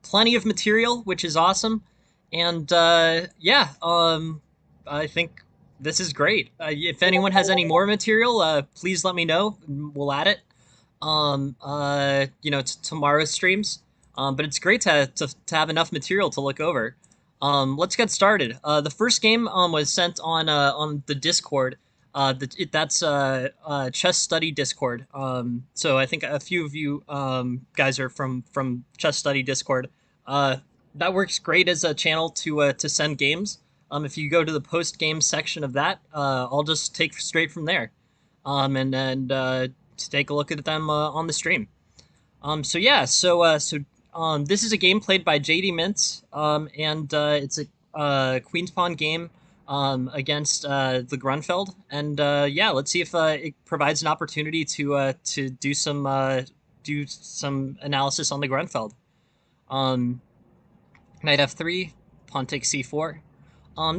plenty of material, which is awesome. And yeah, I think this is great. If anyone has any more material, please let me know. We'll add it. Tomorrow's streams. But it's great to have enough material to look over. Let's get started. The first game was sent on the Discord. That's Chess Study Discord. So I think a few of you guys are from Chess Study Discord. That works great as a channel to send games. If you go to the post game section of that, I'll just take straight from there. And to take a look at them on the stream. This is a game played by JD Mintz, and it's a Queen's Pawn game against the Grunfeld, and yeah, let's see if it provides an opportunity to do some analysis on the Grunfeld. Knight f3, pawn takes c4.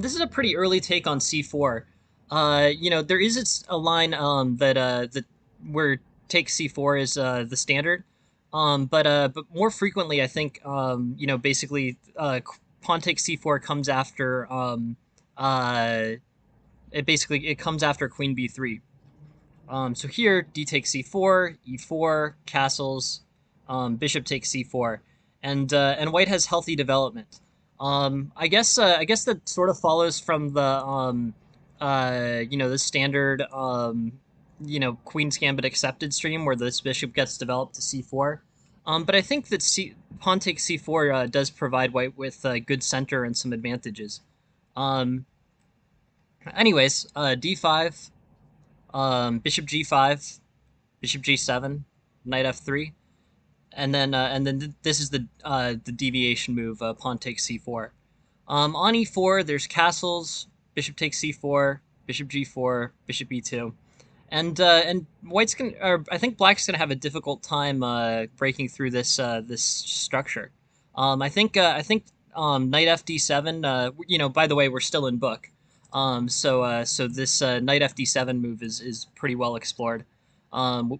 This is a pretty early take on c4. There is a line that where take c4 is the standard. But more frequently, I think basically pawn takes c4 comes after it comes after queen b3. So here d takes c4, e4, castles, bishop takes c4, and white has healthy development. I guess that sort of follows from the the standard Queen's Gambit accepted stream where this bishop gets developed to c4. But I think that pawn takes c4 does provide white with good center and some advantages. Anyways, d5, bishop g5, bishop g7, knight f3, and then this is the deviation move, pawn takes c4. On e4, there's castles, bishop takes c4, bishop g4, bishop e2. And white's I think black's gonna have a difficult time breaking through this structure. I think knight fd7. By the way, we're still in book. So this knight fd7 move is pretty well explored,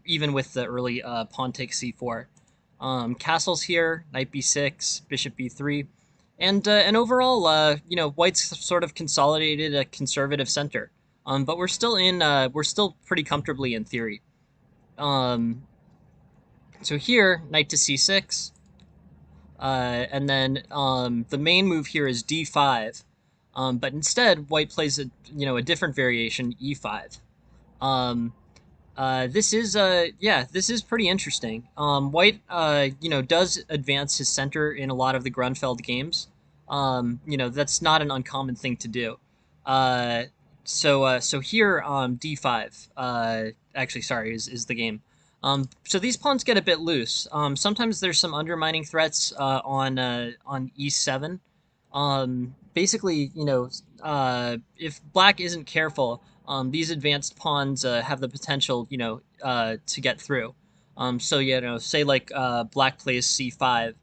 even with the early pawn takes c4. Castles here, knight b6, bishop b3, and overall, white's sort of consolidated a conservative center. But we're still pretty comfortably in theory. So here, knight to c6, and then the main move here is d5. But instead, white plays a different variation, e5. This is pretty interesting. White does advance his center in a lot of the Grunfeld games. That's not an uncommon thing to do. So here, d5, actually, sorry, is the game. So these pawns get a bit loose. Sometimes there's some undermining threats on e7. Basically, if black isn't careful, these advanced pawns have the potential, to get through. Say like black plays c5.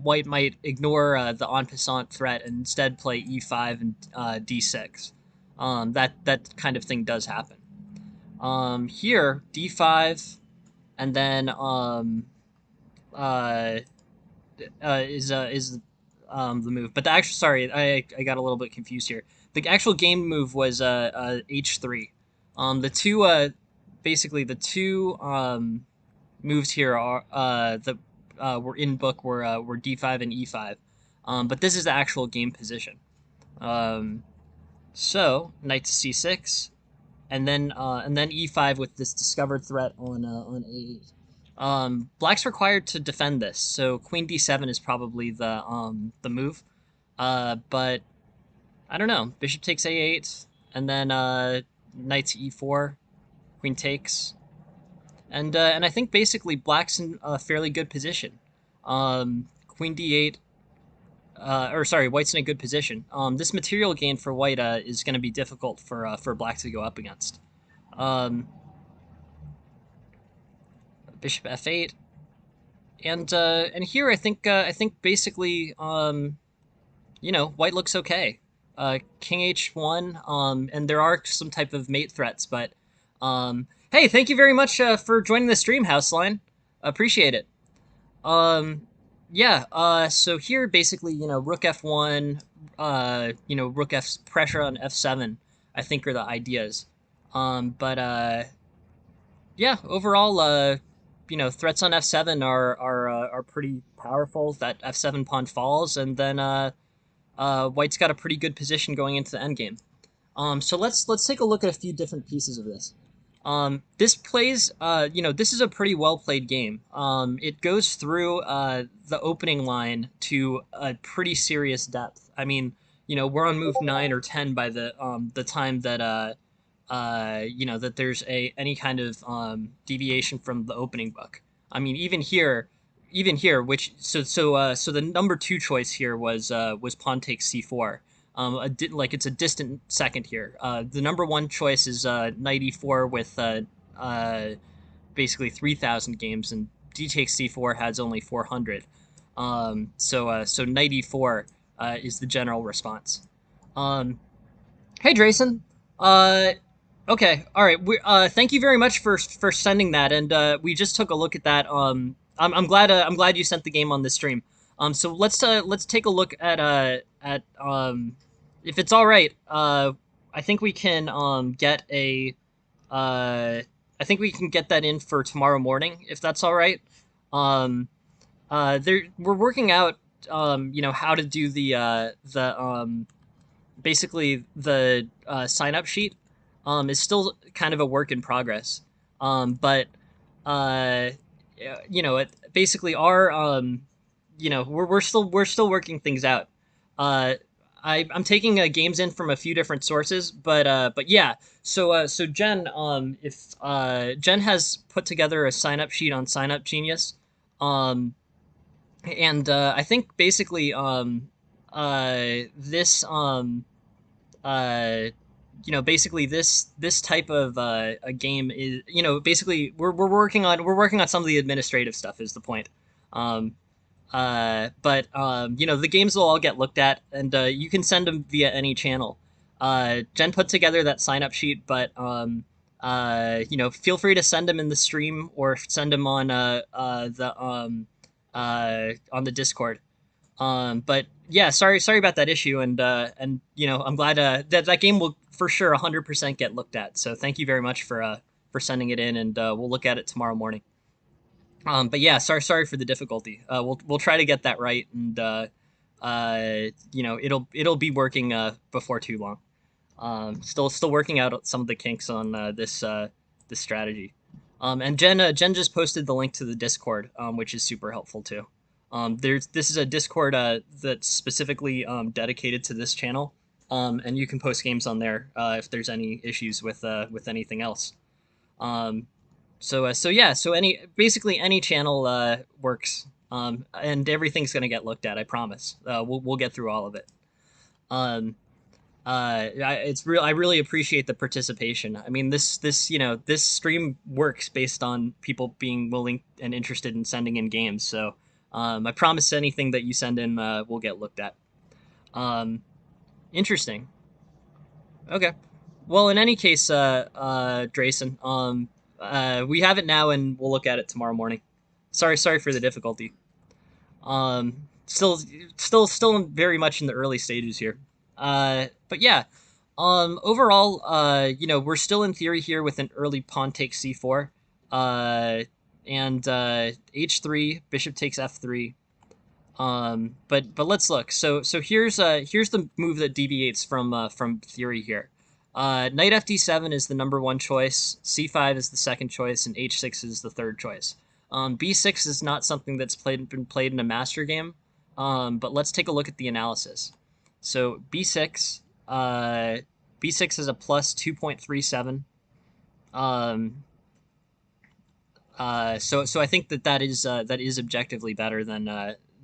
White might ignore the en passant threat and instead play e5 and d6. That kind of thing does happen. Here, d5, and then is the move. But I got a little bit confused here. The actual game move was h3. The two basically the two moves here are that were in book were d5 and e5. But this is the actual game position. So knight to c6, and then e5 with this discovered threat on a8. Black's required to defend this, so queen d7 is probably the move. But I don't know. Bishop takes a8, and then knight to e4, queen takes, and I think basically black's in a fairly good position. Queen d8. White's in a good position. This material gain for white is going to be difficult for black to go up against. Bishop f8, and here I think basically white looks okay. King h1, and there are some type of mate threats, but hey, thank you very much for joining the stream, Houseline. Appreciate it. Yeah. So here, basically, rook f1, rook f pressure on f7, I think are the ideas. But yeah, overall, threats on f7 are pretty powerful. That f7 pawn falls, and then white's got a pretty good position going into the endgame. So let's take a look at a few different pieces of this. This plays, this is a pretty well played game. It goes through the opening line to a pretty serious depth. I mean, we're on move 9 or 10 by the time that that there's any kind of deviation from the opening book. I mean, even here, which so the number two choice here was pawn takes c4. Like it's a distant second here. The number one choice is knight e4 with uh, basically 3,000 games, and d takes c4 has only 400. So knight e4 is the general response. Um, Hey, Drayson. Uh, okay, all right. Thank you very much for sending that, and we just took a look at that. I'm glad you sent the game on this stream. So let's take a look at if it's all right. I think we can get a I think we can get that in for tomorrow morning if that's all right. Um, we're working out how to do the basically the sign up sheet is still kind of a work in progress. But uh, basically our we're still working things out. Uh, I'm taking games in from a few different sources, but yeah. So Jen, if Jen has put together a sign up sheet on Sign Up Genius, um, and I think basically this uh, basically this type of a game is, basically we're working on some of the administrative stuff is the point. Um, but the games will all get looked at, and you can send them via any channel. Jen put together that sign up sheet, but feel free to send them in the stream or send them on the Discord. But yeah, sorry about that issue, and I'm glad that game will for sure 100% get looked at. So thank you very much for sending it in, and we'll look at it tomorrow morning. But yeah, sorry for the difficulty. We'll try to get that right, and it'll be working before too long. Still working out some of the kinks on this strategy. And Jen just posted the link to the Discord, which is super helpful too. This is a Discord that's specifically dedicated to this channel, and you can post games on there if there's any issues with anything else. So yeah, so any channel works, and everything's gonna get looked at. I promise. We'll get through all of it. Um, it's real. I really appreciate the participation. I mean, this stream works based on people being willing and interested in sending in games. So I promise anything that you send in will get looked at. Um, Interesting. Okay. Well, in any case, Drayson, we have it now, and we'll look at it tomorrow morning. Sorry for the difficulty. Still very much in the early stages here. But yeah, overall, we're still in theory here with an early pawn takes c4, uh, and h3, bishop takes f3. But let's look. So here's the move that deviates from theory here. Knight fd7 is the number one choice, c5 is the second choice, and h6 is the third choice. B6 is not something that's been played in a master game, but let's take a look at the analysis. So B6 is a plus 2.37. So I think that is objectively better than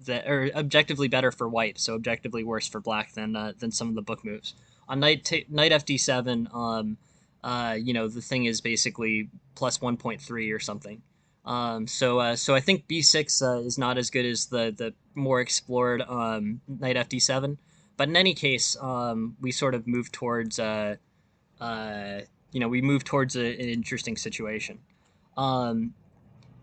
or objectively better for white, so objectively worse for black than some of the book moves. On knight fd7, the thing is basically plus 1.3 or something. So I think b6 is not as good as the more explored knight fd7, but in any case, we sort of move towards an interesting situation. Um,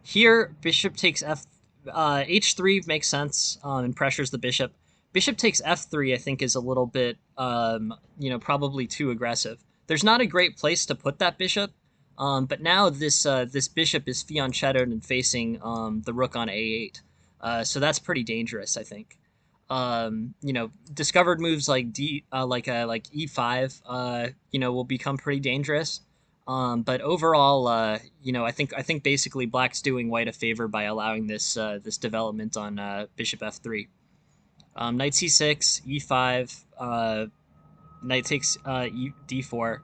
Here, bishop takes f H3 makes sense and pressures the bishop. Bishop takes F3, I think, is a little bit, probably too aggressive. There's not a great place to put that bishop, but now this bishop is fianchettoed and facing the rook on A8, so that's pretty dangerous, I think. Discovered moves like like E5, will become pretty dangerous. But overall, I think basically Black's doing White a favor by allowing this development on Bishop F3. Knight C6, E5, Knight takes D4,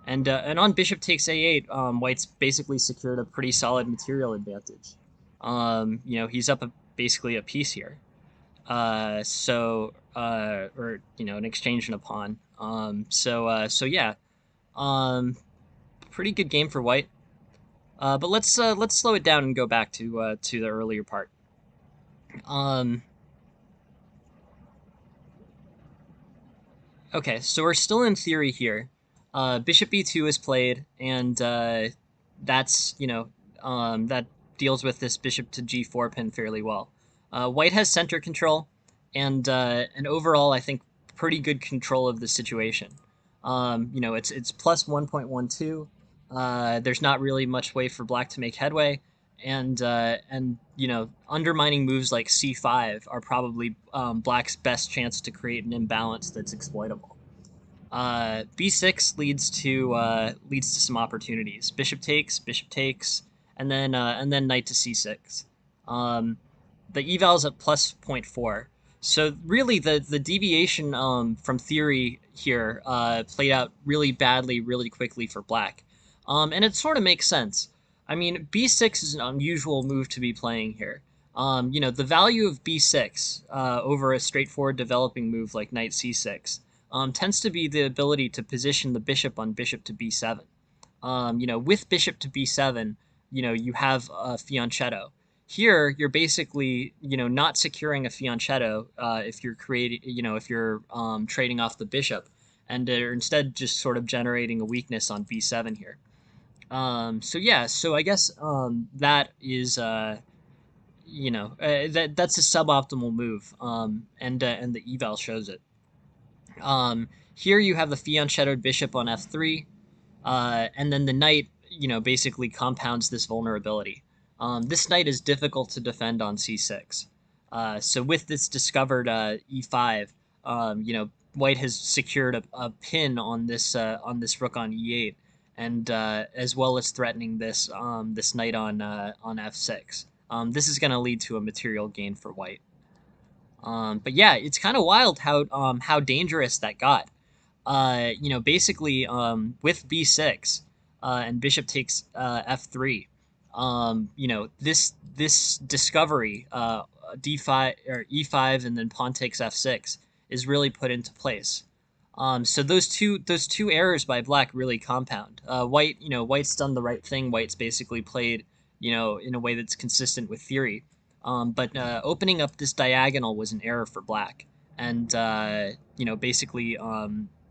and on Bishop takes A8, White's basically secured a pretty solid material advantage. He's up basically a piece here. Or an exchange and a pawn. So yeah, um, pretty good game for White. But let's slow it down and go back to the earlier part. Um, okay, so we're still in theory here. Bishop E2 is played, and that's that deals with this bishop to G4 pin fairly well. White has center control, and overall, I think pretty good control of the situation. It's plus 1.12. There's not really much way for Black to make headway, and undermining moves like C5 are probably Black's best chance to create an imbalance that's exploitable. B6 leads to some opportunities. Bishop takes, and then knight to C6. Um, the eval is at plus zero point 0.4. So really, the deviation from theory here played out really badly, really quickly for Black, and it sort of makes sense. I mean, B6 is an unusual move to be playing here. The value of B6 over a straightforward developing move like Knight C6 tends to be the ability to position the bishop on bishop to B7. With bishop to B7, you have a fianchetto. Here, you're basically, not securing a fianchetto if you're trading off the bishop, and are instead just sort of generating a weakness on B7 here. So yeah, so I guess that is, that's a suboptimal move, and the eval shows it. Here you have the fianchettoed bishop on F3, and then the knight, basically compounds this vulnerability. This knight is difficult to defend on c6. So with this discovered e5, White has secured a pin on this rook on e8, and as well as threatening this knight on f6. This is going to lead to a material gain for White. But yeah, it's kind of wild how dangerous that got. Basically, with b6 and bishop takes f3, this discovery, d5 or e5 and then pawn takes f6 is really put into place. So those two errors by Black really compound. White's done the right thing. White's basically played, in a way that's consistent with theory. But opening up this diagonal was an error for Black, and basically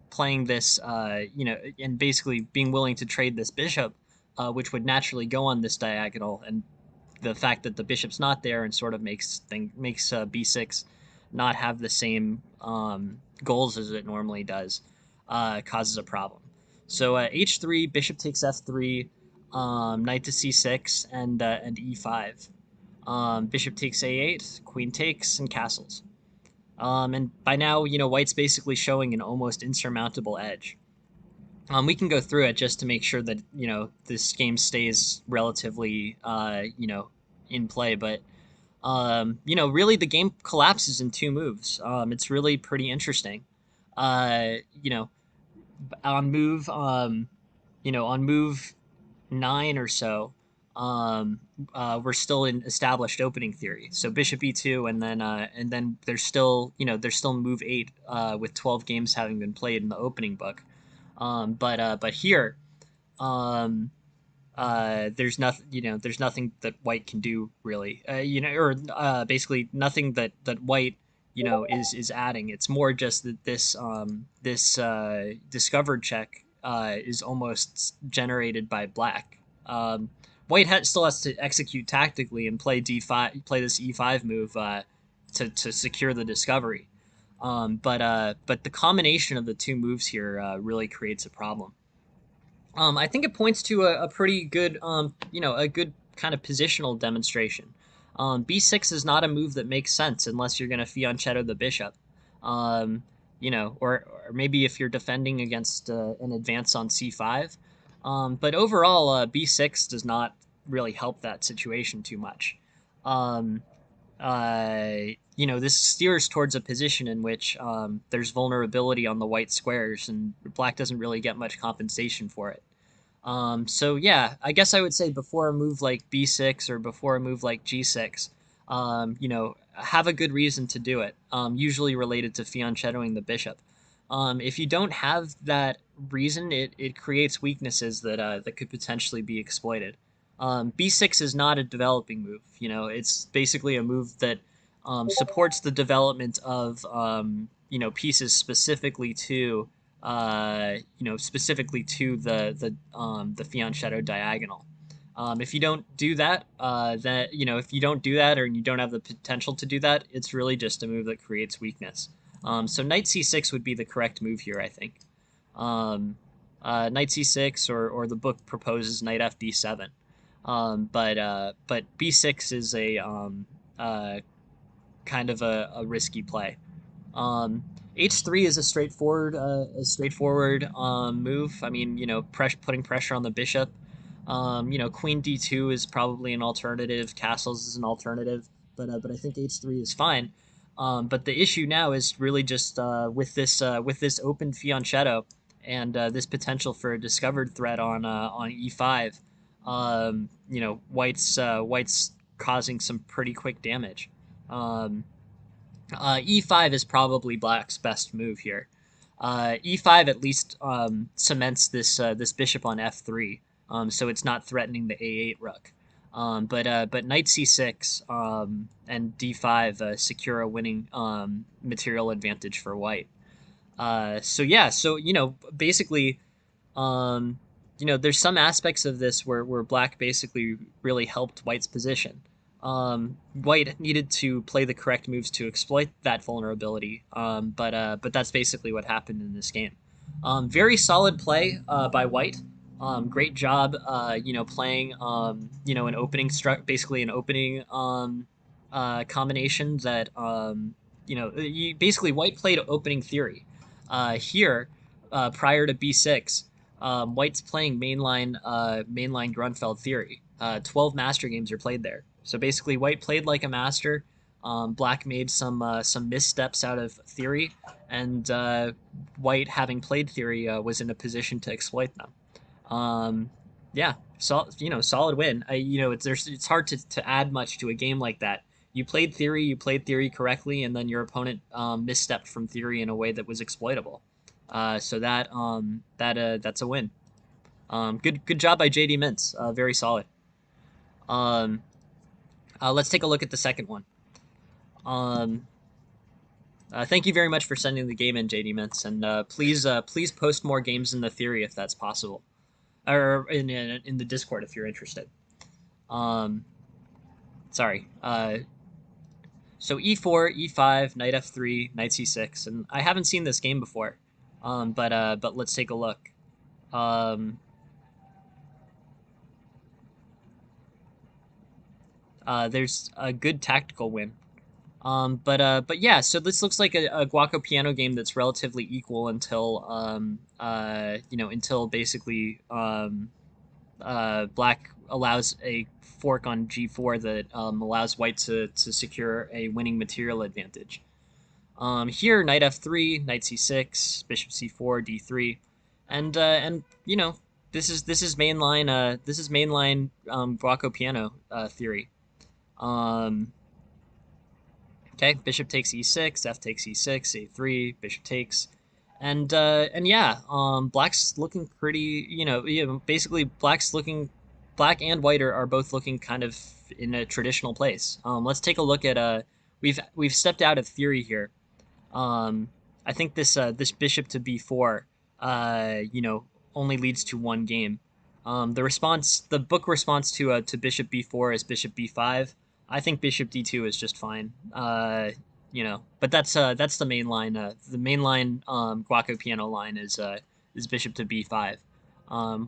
playing this, and basically being willing to trade this bishop, which would naturally go on this diagonal, and the fact that the bishop's not there and sort of makes b6 not have the same goals as it normally does, causes a problem. So h3, bishop takes f3, knight to c6, and e5. Bishop takes a8, queen takes, and castles. And by now, White's basically showing an almost insurmountable edge. We can go through it just to make sure that this game stays relatively in play. But really the game collapses in two moves. It's really pretty interesting. Uh, you know, on move on move 9 or so, we're still in established opening theory. So bishop e2, and then there's still move 8 with 12 games having been played in the opening book. But here, um, there's nothing that White can do really. Or basically nothing that White is adding. It's more just that this discovered check is almost generated by Black. still has to execute tactically and play d5, play this e5 move to secure the discovery. But the combination of the two moves here really creates a problem. I think it points to a pretty good, a good kind of positional demonstration. B6 is not a move that makes sense unless you're going to fianchetto the bishop. Um, or maybe if you're defending against an advance on c5. But overall, b6 does not really help that situation too much. Um, this steers towards a position in which there's vulnerability on the white squares, and black doesn't really get much compensation for it. So yeah, I guess I would say before a move like b6 or before a move like g6, have a good reason to do it, usually related to fianchettoing the bishop. If you don't have that reason, it creates weaknesses that could potentially be exploited. B6 is not a developing move. It's basically a move that supports the development of pieces specifically to the fianchetto diagonal. If you don't do that, if you don't do that or you don't have the potential to do that, it's really just a move that creates weakness. So knight c6 would be the correct move here, I think. Knight c6 or the book proposes knight fd7. But b6 is a kind of a risky play. H3 is a straightforward move. I mean, putting pressure on the bishop. Queen d2 is probably an alternative. Castles is an alternative, but I think h3 is fine. But the issue now is really just with this open fianchetto and this potential for a discovered threat on e5. White's causing some pretty quick damage. E5 is probably black's best move here. E5 at least cements this bishop on f3, so it's not threatening the a8 rook. But knight c6 and d5 secure a winning material advantage for white. Basically, there's some aspects of this where black basically really helped white's position. White needed to play the correct moves to exploit that vulnerability, but that's basically what happened in this game. Very solid play by white. Great job, playing, an opening basically an opening combination that, basically white played opening theory. Here, prior to b6, white's playing mainline Grunfeld theory. 12 master games are played there. So basically, white played like a master. Black made some missteps out of theory, and white, having played theory, was in a position to exploit them. Yeah, solid win. It's hard to add much to a game like that. You played theory correctly, and then your opponent misstepped from theory in a way that was exploitable. So that's a win. Good job by JD Mintz. Very solid. Let's take a look at the second one. Thank you very much for sending the game in, JD Mintz, and please post more games in the theory if that's possible, or in the Discord if you're interested. Sorry. So e4, e5, knight f3, knight c6, and I haven't seen this game before, but let's take a look. There's a good tactical win. But yeah, so this looks like a Guaco piano game that's relatively equal until until basically black allows a fork on g4 that allows white to secure a winning material advantage. Here, knight f3, knight c6, bishop c4, d3, and this is mainline Guaco piano theory. Okay, bishop takes e6, f takes e6, a3, bishop takes, and yeah, black's looking pretty, basically black and white are both looking kind of in a traditional place. Let's take a look at we've stepped out of theory here. I think this bishop to b4, only leads to one game. The book response to bishop b4 is bishop b5. I think bishop d2 is just fine. But that's the main line. The main line Guaco piano line is bishop to b5.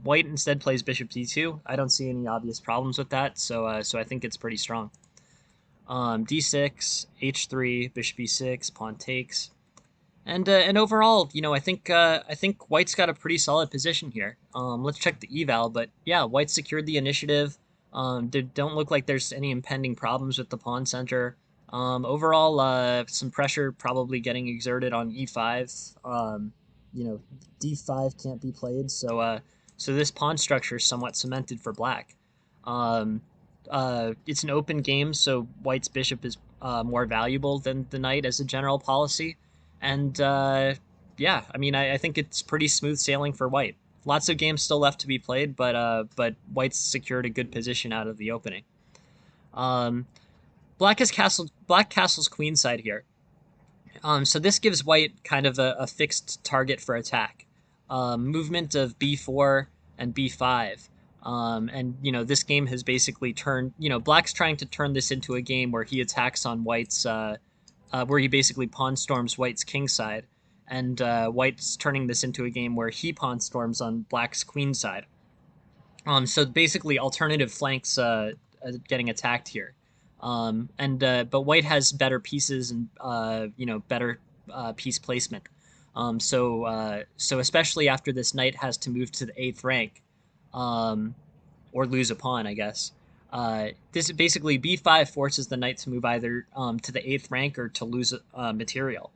White instead plays bishop d2. I don't see any obvious problems with that, so I think it's pretty strong. D6, h3, bishop e6, pawn takes. And overall, I think White's got a pretty solid position here. Let's check the eval, but yeah, White secured the initiative. There don't look like there's any impending problems with the pawn center. Overall, some pressure probably getting exerted on e5. You know, d5 can't be played, so this pawn structure is somewhat cemented for Black. Um, it's an open game, so White's bishop is more valuable than the knight as a general policy. And yeah, I mean, I think it's pretty smooth sailing for White. Lots of games still left to be played, but White's secured a good position out of the opening. Um, Black castles queenside here. So this gives White kind of a fixed target for attack. Movement of b4 and b5. And this game has basically turned. Black's trying to turn this into a game where he attacks on White's where he basically pawn storms White's king side, and White's turning this into a game where he pawn storms on Black's queen side. So basically, alternative flanks getting attacked here, but White has better pieces and better piece placement. So especially after this knight has to move to the eighth rank, or lose a pawn, I guess. This basically b5 forces the knight to move either to the eighth rank or to lose material.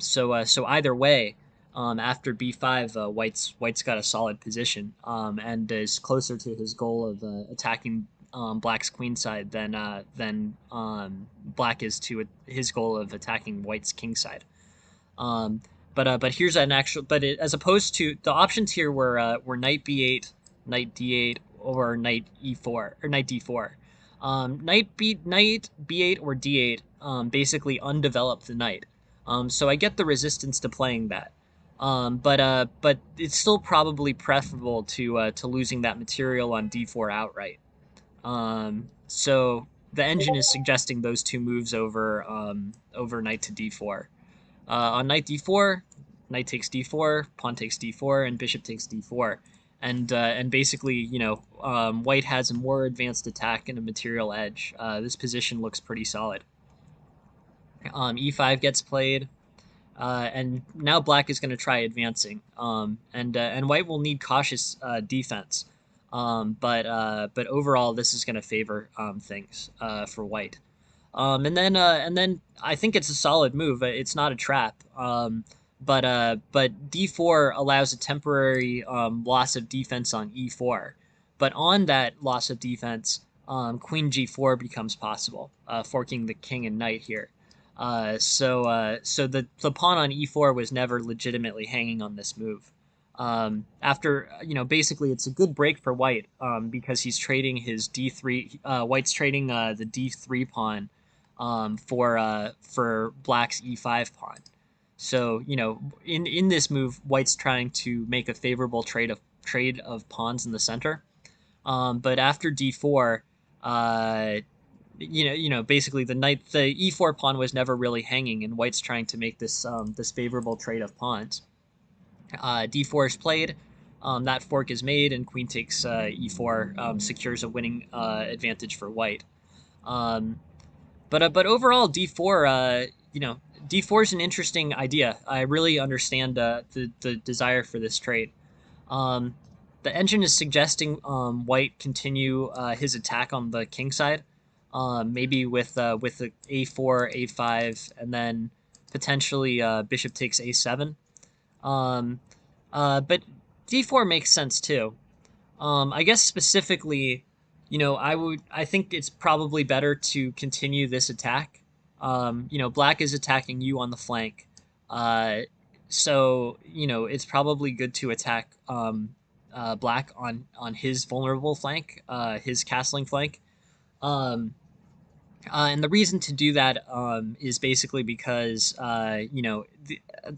So either way, after b5, White's got a solid position and is closer to his goal of attacking Black's queen side than Black is to his goal of attacking White's king side. But here's an actual. As opposed to the options here were knight b8, knight d8, or knight e4 or knight d4. Knight b8 or d8 basically undeveloped the knight. So I get the resistance to playing that. But it's still probably preferable to losing that material on d4 outright. So the engine is suggesting those two moves over knight to d4. On knight d4, knight takes d4, pawn takes d4, and bishop takes d4. And basically, White has a more advanced attack and a material edge. This position looks pretty solid. E5 gets played, and now Black is going to try advancing. And White will need cautious defense. But overall, this is going to favor things for White. And then I think it's a solid move. It's not a trap. But d4 allows a temporary loss of defense on e4. But on that loss of defense, queen g4 becomes possible, forking the king and knight here. So the pawn on e4 was never legitimately hanging on this move. Basically it's a good break for White because he's trading his d3. White's trading the d3 pawn for Black's e5 pawn. So in this move, White's trying to make a favorable trade of pawns in the center. But after d4, basically the e4 pawn was never really hanging, and White's trying to make this favorable trade of pawns. D4 is played. That fork is made, and queen takes e4 secures a winning advantage for White. But overall, d4, d4 is an interesting idea. I really understand the desire for this trade. The engine is suggesting White continue his attack on the king side, maybe with the a4, a5, and then potentially bishop takes a7. But d4 makes sense too. I guess specifically, I think it's probably better to continue this attack. Black is attacking you on the flank. So it's probably good to attack Black on his vulnerable flank, his castling flank. And the reason to do that is basically because the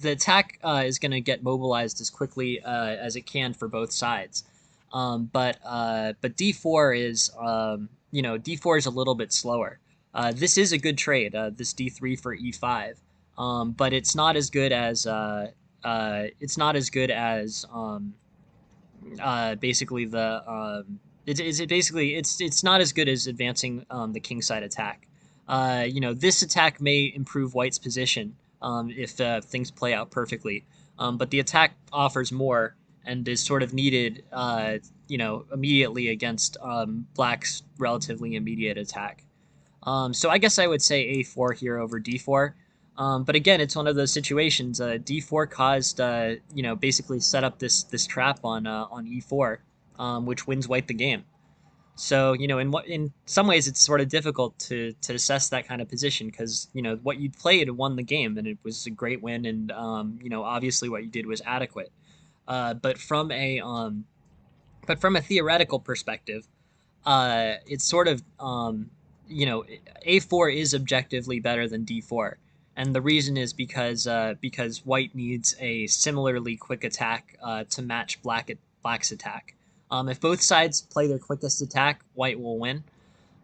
attack is going to get mobilized as quickly as it can for both sides. But d4 is d4 is a little bit slower. This is a good trade. This d3 for e5, but it's not as good as basically the it basically it's not as good as advancing the king side attack. This attack may improve White's position if things play out perfectly, but the attack offers more and is sort of needed, immediately against Black's relatively immediate attack. So I guess I would say a4 here over d4. But again, it's one of those situations. D4 caused, basically set up this trap on e4, which wins White the game. So in some ways, it's sort of difficult to assess that kind of position because what you played won the game and it was a great win, and obviously what you did was adequate. But from a theoretical perspective, it's sort of a4 is objectively better than d4, and the reason is because White needs a similarly quick attack to match Black's attack. If both sides play their quickest attack, White will win,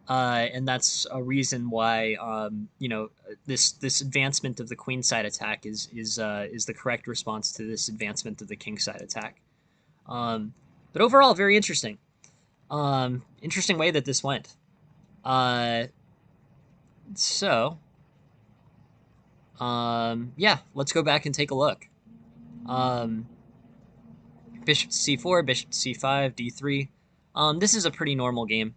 and that's a reason why this advancement of the queen side attack is the correct response to this advancement of the king side attack. But overall, very interesting. Interesting way that this went. Uh, so, yeah, let's go back and take a look. Um, Bishop to c4, bishop to c5, d3. This is a pretty normal game.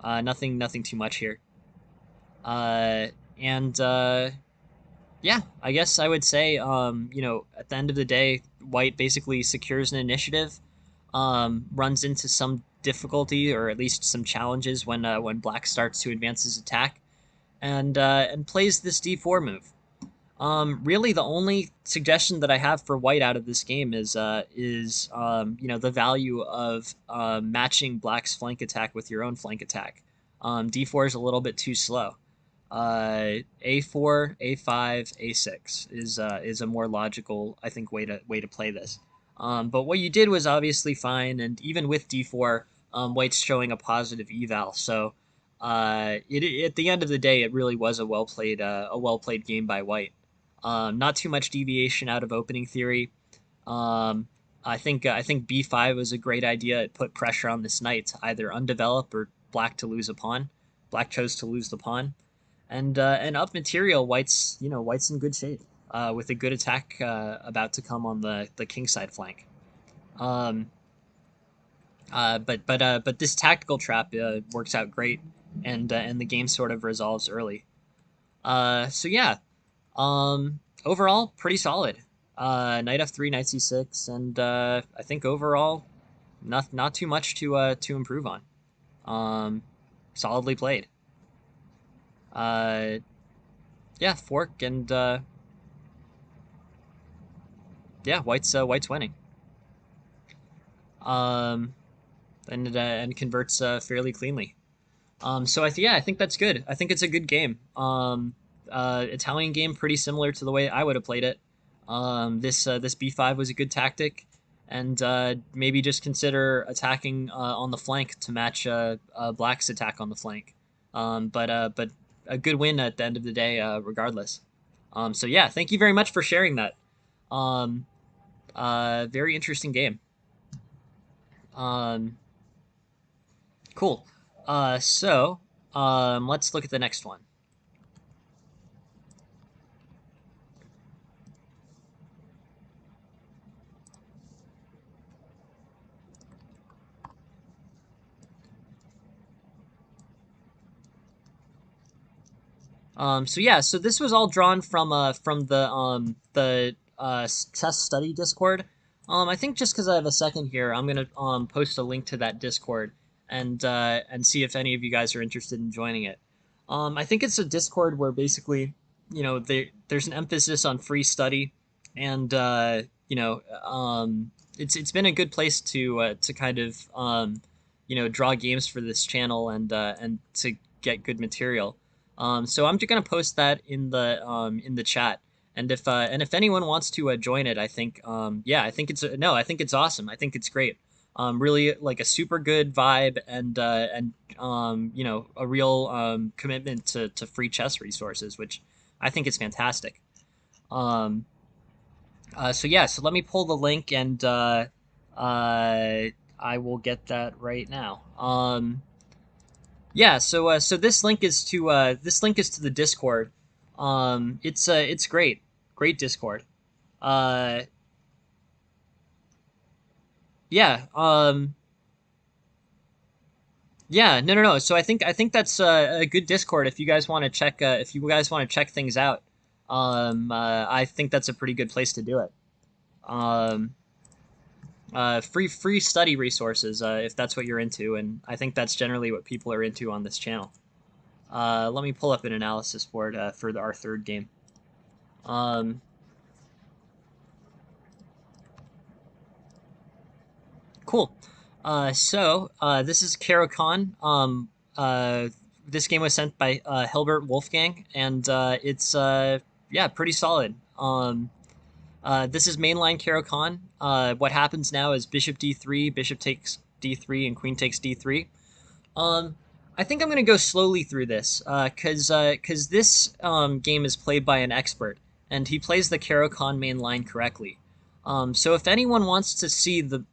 Nothing too much here. And yeah, I guess I would say, at the end of the day, White basically secures an initiative, runs into some difficulty or at least some challenges when Black starts to advance his attack, and plays this d4 move. Really, the only suggestion that I have for White out of this game is the value of matching Black's flank attack with your own flank attack. D4 is a little bit too slow. A4, A5, A6 is a more logical, I think, way to play this. But what you did was obviously fine, and even with D4, White's showing a positive eval. So at the end of the day, it really was a well played game by White. Not too much deviation out of opening theory. I think B5 was a great idea. It put pressure on this knight to either undevelop or Black to lose a pawn. Black chose to lose the pawn, and up material, White's in good shape with a good attack about to come on the king side flank. Um, but this tactical trap works out great, and the game sort of resolves early. So yeah, overall pretty solid. Knight f3, knight c6, and I think overall not too much to improve on. Solidly played. Uh, yeah, fork, and yeah, White's winning. Um, and converts fairly cleanly. I think that's good. I think it's a good game. Italian game, pretty similar to the way I would have played it. This b5 was a good tactic, and maybe just consider attacking on the flank to match Black's attack on the flank. But a good win at the end of the day, regardless. So yeah, thank you very much for sharing that. Um, very interesting game. Um, cool. Let's look at the next one. So this was all drawn from the chess study Discord. I think just because I have a second here, I'm gonna post a link to that Discord and see if any of you guys are interested in joining it. I think it's a Discord where basically, there's an emphasis on free study, and it's been a good place to kind of draw games for this channel and to get good material. So I'm just gonna post that in the chat, and if anyone wants to join it, I think I think it's no, I think it's awesome. I think it's great. Really like a super good vibe and you know, a real commitment to free chess resources, which I think is fantastic. Um, so yeah, so let me pull the link and I will get that right now. Yeah, so this link is to the Discord. It's great, great Discord. Uh, yeah, yeah, no. So I think that's a good Discord if you guys want to check if you guys want to check things out. I think that's a pretty good place to do it. Um, free study resources if that's what you're into, and I think that's generally what people are into on this channel. Let me pull up an analysis for it for our third game. Um, cool. This is Caro-Kann. This game was sent by Hilbert Wolfgang, and it's yeah, pretty solid. This is mainline Caro-Kann. What happens now is bishop d3, bishop takes d3, and queen takes d3. Um, I think I'm gonna go slowly through this, cause this game is played by an expert, and he plays the Caro-Kann main line correctly. So if anyone wants to see the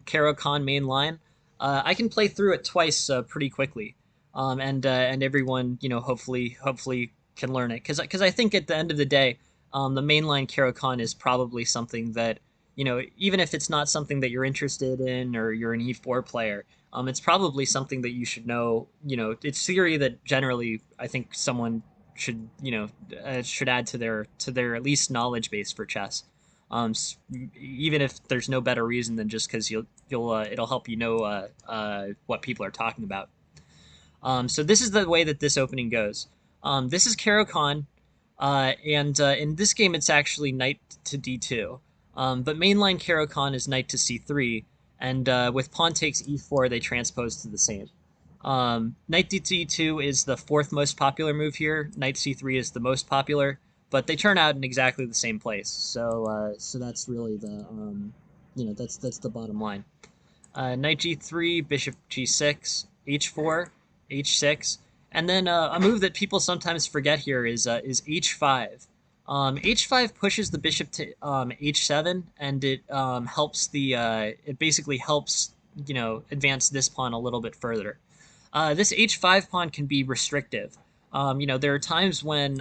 Caro-Kann main line, I can play through it twice pretty quickly, and everyone hopefully can learn it, cause I think at the end of the day, the mainline Caro-Kann is probably something that even if it's not something that you're interested in or you're an E4 player, it's probably something that you should know. It's theory that generally I think someone should, should add to their at least knowledge base for chess. Even if there's no better reason than just because you'll it'll help what people are talking about. So this is the way that this opening goes. This is Caro-Kann, and in this game it's actually knight to d2. But mainline Caro-Kann is knight to c3, and with pawn takes e4, they transpose to the same. Knight to d2 is the fourth most popular move here. Knight c3 is the most popular, but they turn out in exactly the same place. So that's really the that's the bottom line. Knight g3, bishop g6, h4, h6, and then a move that people sometimes forget here is h5. H5 pushes the bishop to h7, and it basically helps advance this pawn a little bit further. This h5 pawn can be restrictive. There are times when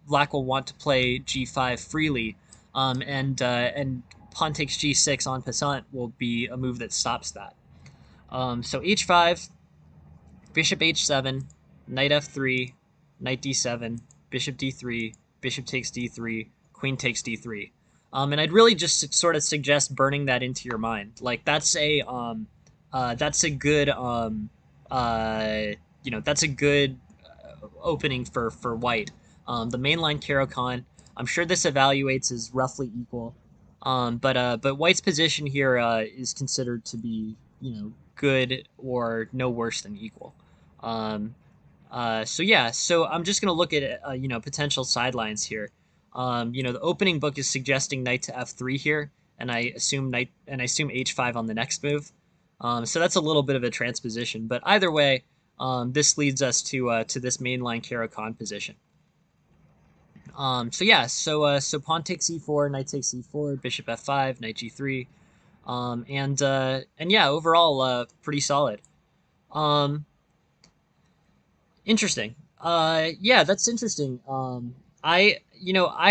black will want to play g5 freely, and pawn takes g6 en passant will be a move that stops that. So h5, bishop h7, knight f3, knight d7, bishop d3, bishop takes d3, queen takes d3. And I'd really just sort of suggest burning that into your mind. Like that's a good that's a good opening for white. The mainline Caro-Kann, I'm sure this evaluates as roughly equal. But white's position here is considered to be good or no worse than equal. So yeah, so I'm just gonna look at potential sidelines here. The opening book is suggesting knight to f3 here, and I assume h5 on the next move. So that's a little bit of a transposition, but either way, this leads us to this mainline Caro-Kann position. So yeah, so pawn takes e4, knight takes e4, bishop f5, knight g3, and yeah, overall pretty solid. Interesting. Yeah, that's interesting. I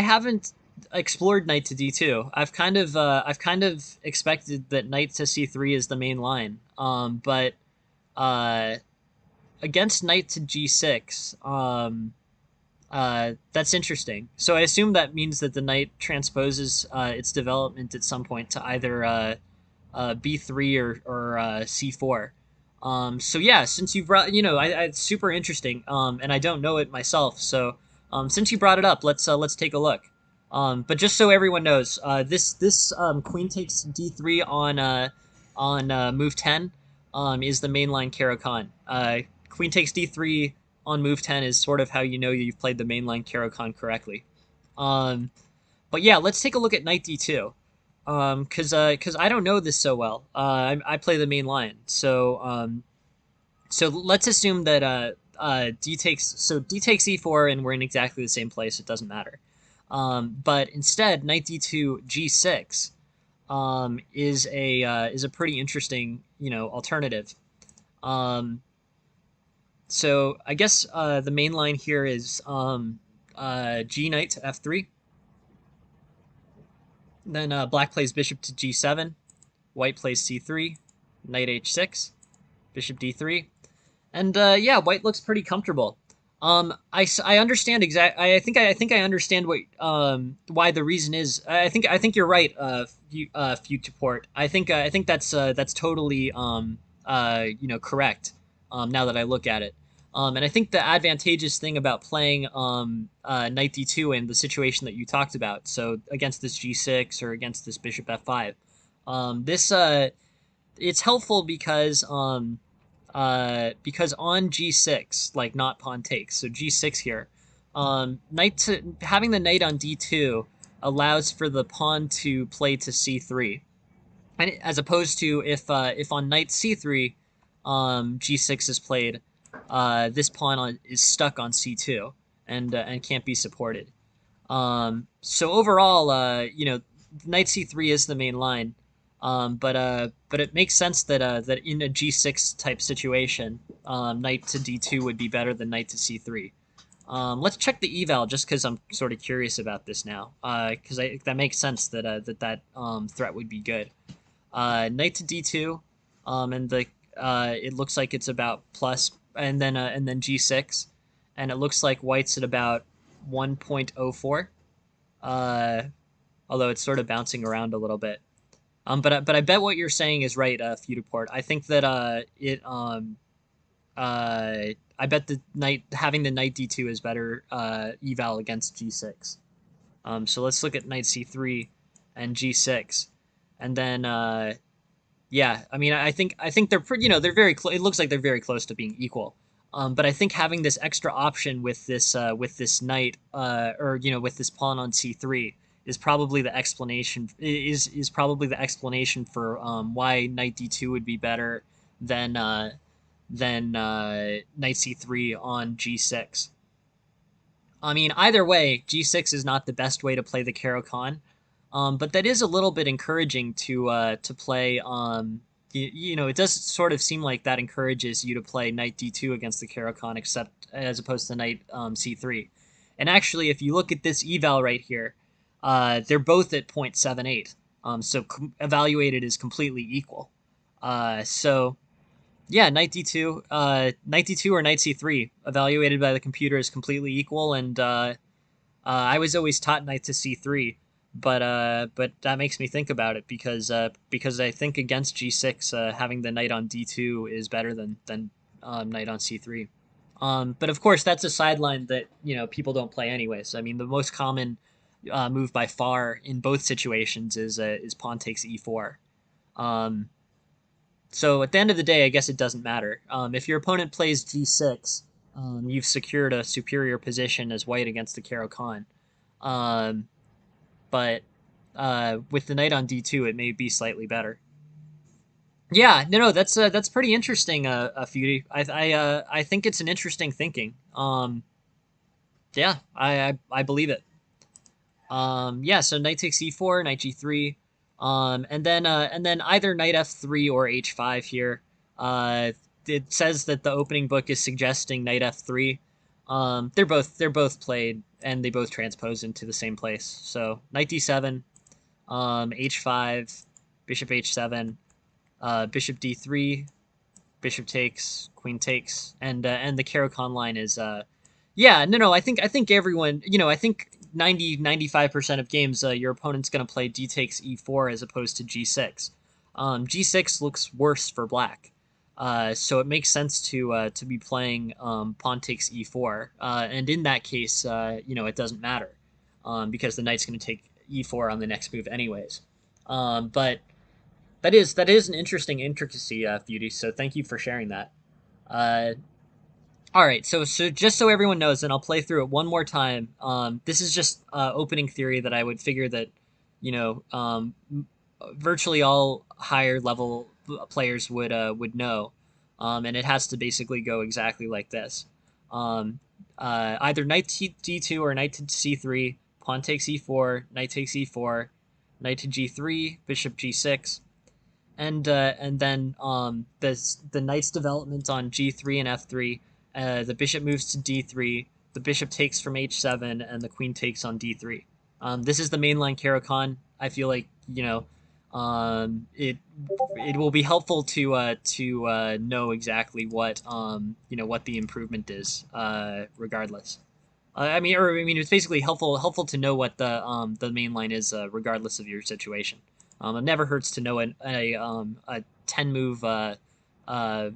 haven't explored knight to d2. I've kind of expected that knight to c3 is the main line. But uh, against knight to g6, that's interesting. So I assume that means that the knight transposes its development at some point to either b3 or c4. So yeah, since you brought, it's super interesting, and I don't know it myself. So since you brought it up, let's take a look. But just so everyone knows, this queen takes d3 on move 10 is the mainline Caro-Kann. Queen takes d3 on move 10 is sort of how you know you've played the mainline Caro-Kann correctly. But yeah, let's take a look at knight d2. Cause I don't know this so well. I play the main line, so let's assume that D takes e4, and we're in exactly the same place. It doesn't matter. But instead, knight d2 g6 is a pretty interesting alternative. Um, so I guess the main line here is g knight to f3. Then black plays bishop to g7. White plays c3. Knight h6. Bishop d3. And yeah, white looks pretty comfortable. I understand I think I understand what why the reason is. I think you're right. Futaport. I think that's totally correct. Now that I look at it. And I think the advantageous thing about playing knight d2 in the situation that you talked about, so against this g6 or against this bishop f5, this it's helpful because on g6, like not pawn takes, so g6 here, having the knight on d2 allows for the pawn to play to c3, and as opposed to if on knight c3, g6 is played, this is stuck on c2 and can't be supported. So overall, knight c3 is the main line. But it makes sense that in a g6 type situation, knight to d2 would be better than knight to c3. Let's check the eval just because I'm sort of curious about this now. Because that makes sense that threat would be good. Knight to d2, and the it looks like it's about plus, and then g6, and it looks like white's at about 1.04. Uh, Although it's sort of bouncing around a little bit. But I bet what you're saying is right, Feudaport. I think that I bet the knight having the knight d2 is better eval against g6. So let's look at knight c3 and g6, and then yeah, I mean I think they're they're very close. It looks like they're very close to being equal. But I think having this extra option with this knight or with this pawn on c3 is probably the explanation is probably the explanation for why knight d2 would be better than knight c3 on g6. I mean, either way, g6 is not the best way to play the Caro-Kann, but that is a little bit encouraging to play. It does sort of seem like that encourages you to play knight d2 against the Caro-Kann, except as opposed to knight c3. And actually, if you look at this eval right here, they're both at 0.78, so evaluated is completely equal. So yeah, knight d2 or knight c3 evaluated by the computer is completely equal, and I was always taught knight to c3, but that makes me think about it because I think against g6, having the knight on d2 is better than knight on c3. But of course, that's a sideline that people don't play anyways. I mean, the most common move by far in both situations is pawn takes e4. Um, so at the end of the day, I guess it doesn't matter. If your opponent plays g6, you've secured a superior position as white against the Caro-Kann. Um, but with the knight on d2, it may be slightly better. Yeah, no, that's pretty interesting, Feudy. I think it's an interesting thinking. Yeah, I believe it. Yeah, so knight takes e4, knight g3, and then either knight f3 or h5 here. It says that the opening book is suggesting knight f3. They're both played, and they both transpose into the same place. So knight d7, h5, bishop h7, bishop d3, bishop takes, queen takes, and the Caro-Kann line is yeah, no, I think everyone, I think 95% of games, your opponent's going to play d takes e4 as opposed to g6. G6 looks worse for black. So it makes sense to be playing pawn takes e4. And in that case, it doesn't matter because the knight's going to take e4 on the next move anyways. But that is an interesting intricacy, Beauty. So thank you for sharing that. Uh, all right, so just so everyone knows, and I'll play through it one more time. This is just opening theory that I would figure that, you know, virtually all higher level players would know, and it has to basically go exactly like this. Um, Either knight d2 or knight to c3, pawn takes e4, knight takes e4, knight to g3, bishop g6, and then the knight's development on g3 and f3. The bishop moves to d3. The bishop takes from h7, and the queen takes on d3. This is the mainline Caro-Kann. I feel like it will be helpful to know exactly what what the improvement is, regardless. It's basically helpful to know what the main line is, regardless of your situation. It never hurts to know a 10 move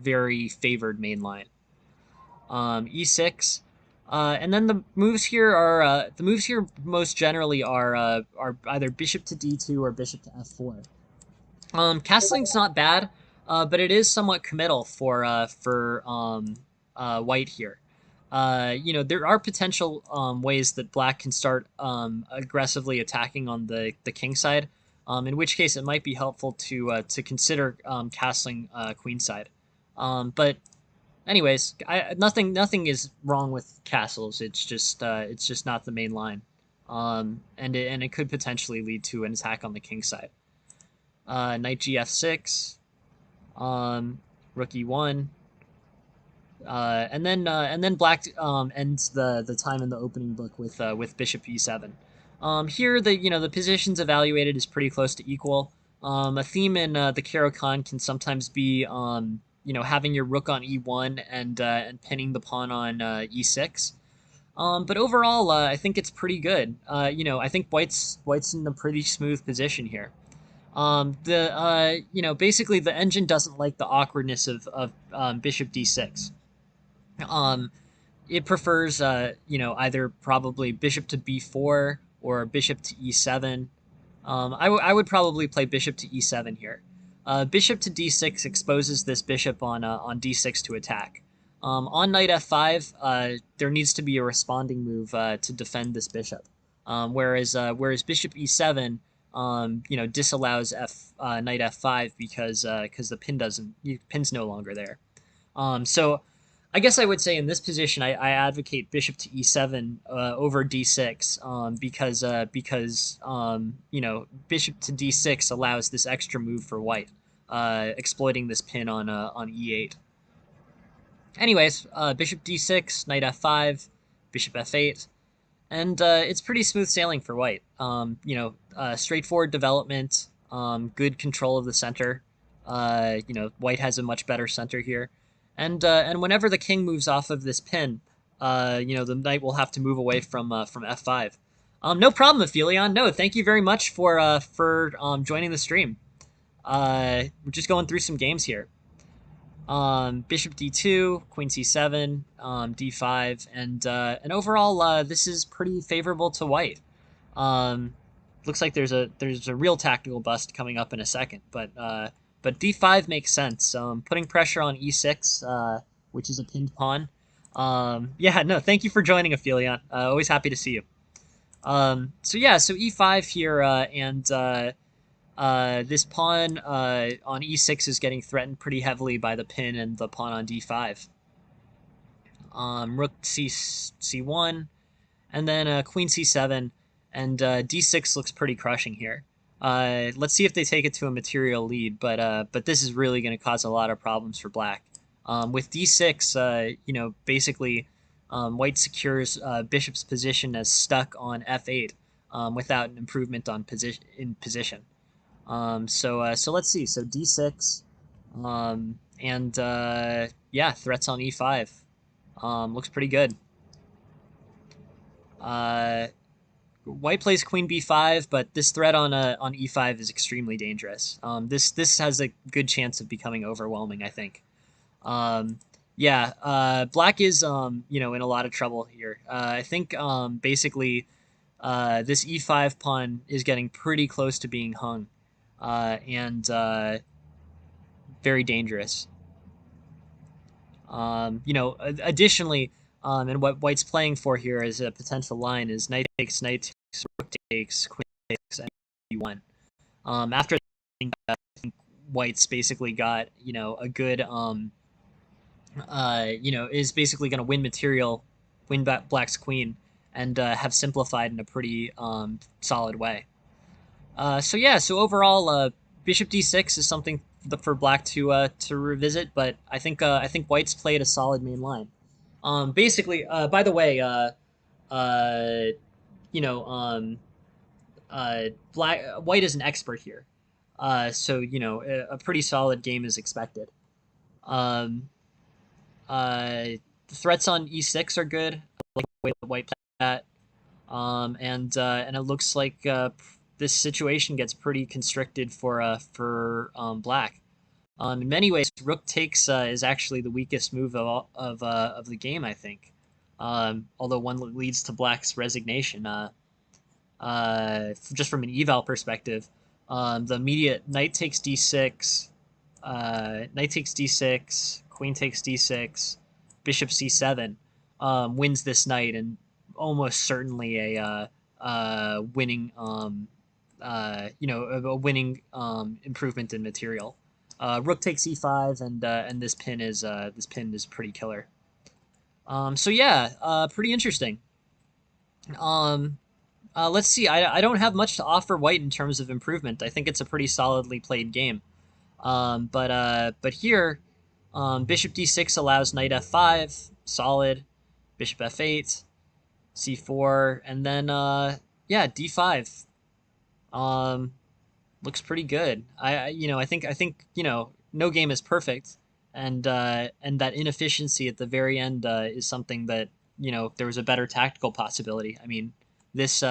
very favored main line. E6, and then the moves here most generally are either bishop to d2 or bishop to f4. Castling's not bad, but it is somewhat committal for white here. There are potential ways that black can start aggressively attacking on the king side, in which case it might be helpful to consider castling queen side. But anyways, nothing is wrong with castles. It's just not the main line, and it could potentially lead to an attack on the king side. Knight gf6, rook e1, and then black ends the time in the opening book with bishop e7. Here the positions evaluated is pretty close to equal. A theme in the Caro-Kann can sometimes be having your rook on e1 and pinning the pawn on e6. But overall, I think it's pretty good. I think white's in a pretty smooth position here. Basically the engine doesn't like the awkwardness of bishop d6. Um, it prefers, either probably bishop to b4 or bishop to e7. I would probably play bishop to e7 here. Bishop to d6 exposes this bishop on d6 to attack. On knight f5, there needs to be a responding move to defend this bishop. Whereas bishop e7, disallows knight f5 because the pin's no longer there. So I guess I would say in this position, I advocate bishop to e7 over d6, because bishop to d6 allows this extra move for white, exploiting this pin on e8. Anyways, bishop d6, knight f5, bishop f8, and it's pretty smooth sailing for white. Straightforward development, good control of the center. White has a much better center here, and whenever the king moves off of this pin, the knight will have to move away from f5. No problem, Aphelion. No, thank you very much for joining the stream. We're just going through some games here. Bishop d2, queen c7, d5, and overall, this is pretty favorable to white. Looks like there's a real tactical bust coming up in a second, but d5 makes sense. Putting pressure on e6, which is a pinned pawn. Yeah, no, thank you for joining, Aphelion. Always happy to see you. So e5 here, and this pawn on e6 is getting threatened pretty heavily by the pin and the pawn on d5. Rook c1, and then queen c7, and d6 looks pretty crushing here. Let's see if they take it to a material lead, but this is really going to cause a lot of problems for black. With d6, basically white secures bishop's position as stuck on f8 without an improvement on position. So let's see. So d6, and threats on e5. Looks pretty good. White plays queen b5, but this threat on e5 is extremely dangerous. This has a good chance of becoming overwhelming, I think. Black is in a lot of trouble here. I think basically this e5 pawn is getting pretty close to being hung, and very dangerous. Additionally, and what white's playing for here as a potential line is knight takes, rook takes, queen takes, and e1. After white's basically got a good is basically going to win material, win back black's queen, and have simplified in a pretty solid way. So yeah, so overall, bishop d6 is something for black to revisit, but I think white's played a solid main line. Basically, by the way, uh, you know, black white is an expert here, so a pretty solid game is expected. Um, the threats on e6 are good. I like the way that white played that. And it looks like this situation gets pretty constricted for black. In many ways, rook takes is actually the weakest move of the game, I think. Although one leads to black's resignation. Just from an eval perspective, the immediate knight takes d6, knight takes d6, queen takes d6, bishop c7 wins this knight and almost certainly a winning a winning improvement in material. Rook takes e5 and this pin is pretty killer. So yeah, pretty interesting. Um, let's see. I don't have much to offer white in terms of improvement. I think it's a pretty solidly played game. But here, bishop d6 allows knight f5, solid. Bishop f8, c4, and then yeah, d5. Um, looks pretty good. I think no game is perfect, and that inefficiency at the very end is something that there was a better tactical possibility. I mean, this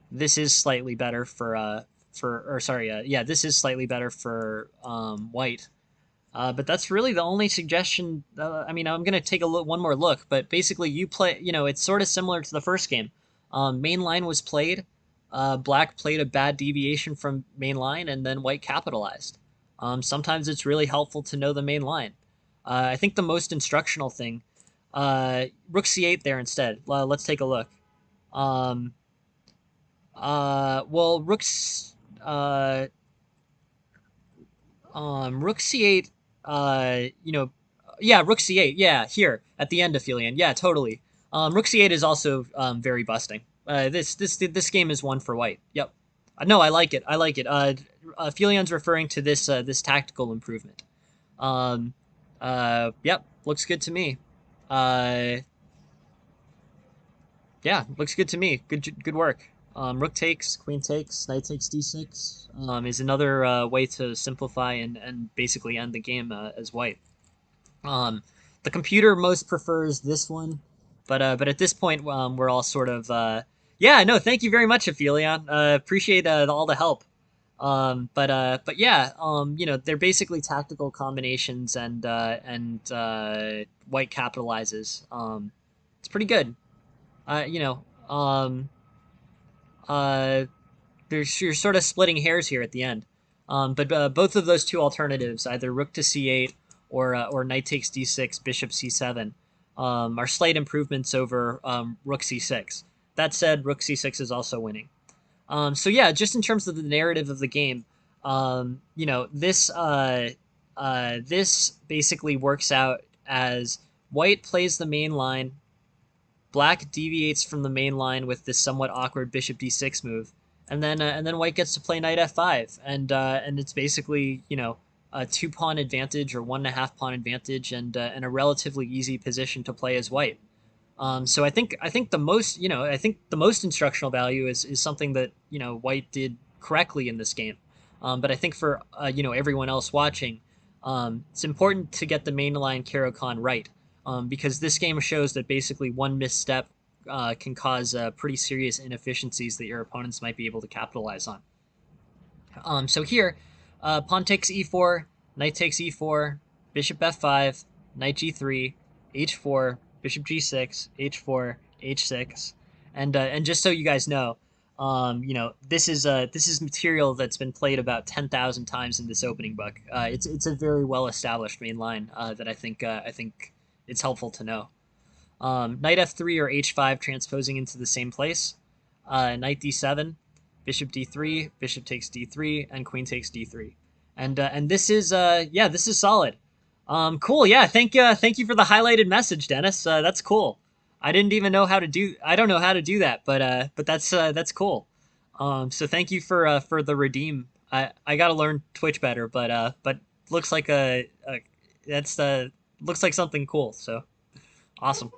this is slightly better for or sorry yeah, this is slightly better for white. But that's really the only suggestion. I mean, I'm gonna take one more look, but basically, you play. It's sort of similar to the first game. Main line was played. Black played a bad deviation from main line, and then white capitalized. Sometimes it's really helpful to know the main line. I think the most instructional thing, rook c8 there instead. Let's take a look. Um, well, rook c8, yeah, rook c8, yeah, here at the end of Aphelion, yeah, totally. Rook c8 is also very busting. This game is one for white. Yep. No, I like it. I like it. Aphelion's referring to this tactical improvement. Um, yep, looks good to me. Uh, yeah, looks good to me. Good work. Rook takes, queen takes, knight takes d6 is another way to simplify and basically end the game as white. Um, the computer most prefers this one, but at this point we're all sort of yeah. No, thank you very much, Aphelion. Appreciate all the help. But yeah, they're basically tactical combinations and white capitalizes. It's pretty good. Uh, you know, um, uh, you're sort of splitting hairs here at the end. But both of those two alternatives, either rook to c8 or knight takes d6, bishop c7, are slight improvements over rook c6. That said, rook c6 is also winning. So yeah, just in terms of the narrative of the game, this basically works out as white plays the main line, black deviates from the main line with this somewhat awkward bishop d6 move, and then white gets to play knight f5, and it's basically a 2 pawn advantage or 1.5 pawn advantage, and a relatively easy position to play as white. So I think the most instructional value is something that white did correctly in this game. But I think for everyone else watching, it's important to get the mainline Caro-Kann right, because this game shows that basically one misstep can cause pretty serious inefficiencies that your opponents might be able to capitalize on. So here, pawn takes e4, knight takes e4, bishop f5, knight g3, h4, bishop g6, h4, h6, and just so you guys know, this is material that's been played about 10,000 times in this opening book. It's a very well established main line that I think it's helpful to know. Knight f3 or h5 transposing into the same place. Knight d7, bishop d3, bishop takes d3, and queen takes d3. And this is yeah, this is solid. Cool. Yeah, thank you for the highlighted message, Dennis. That's cool. I didn't even know how to do. I don't know how to do that, but that's cool. So thank you for the redeem. I gotta learn Twitch better, but looks like a that's looks like something cool. So awesome.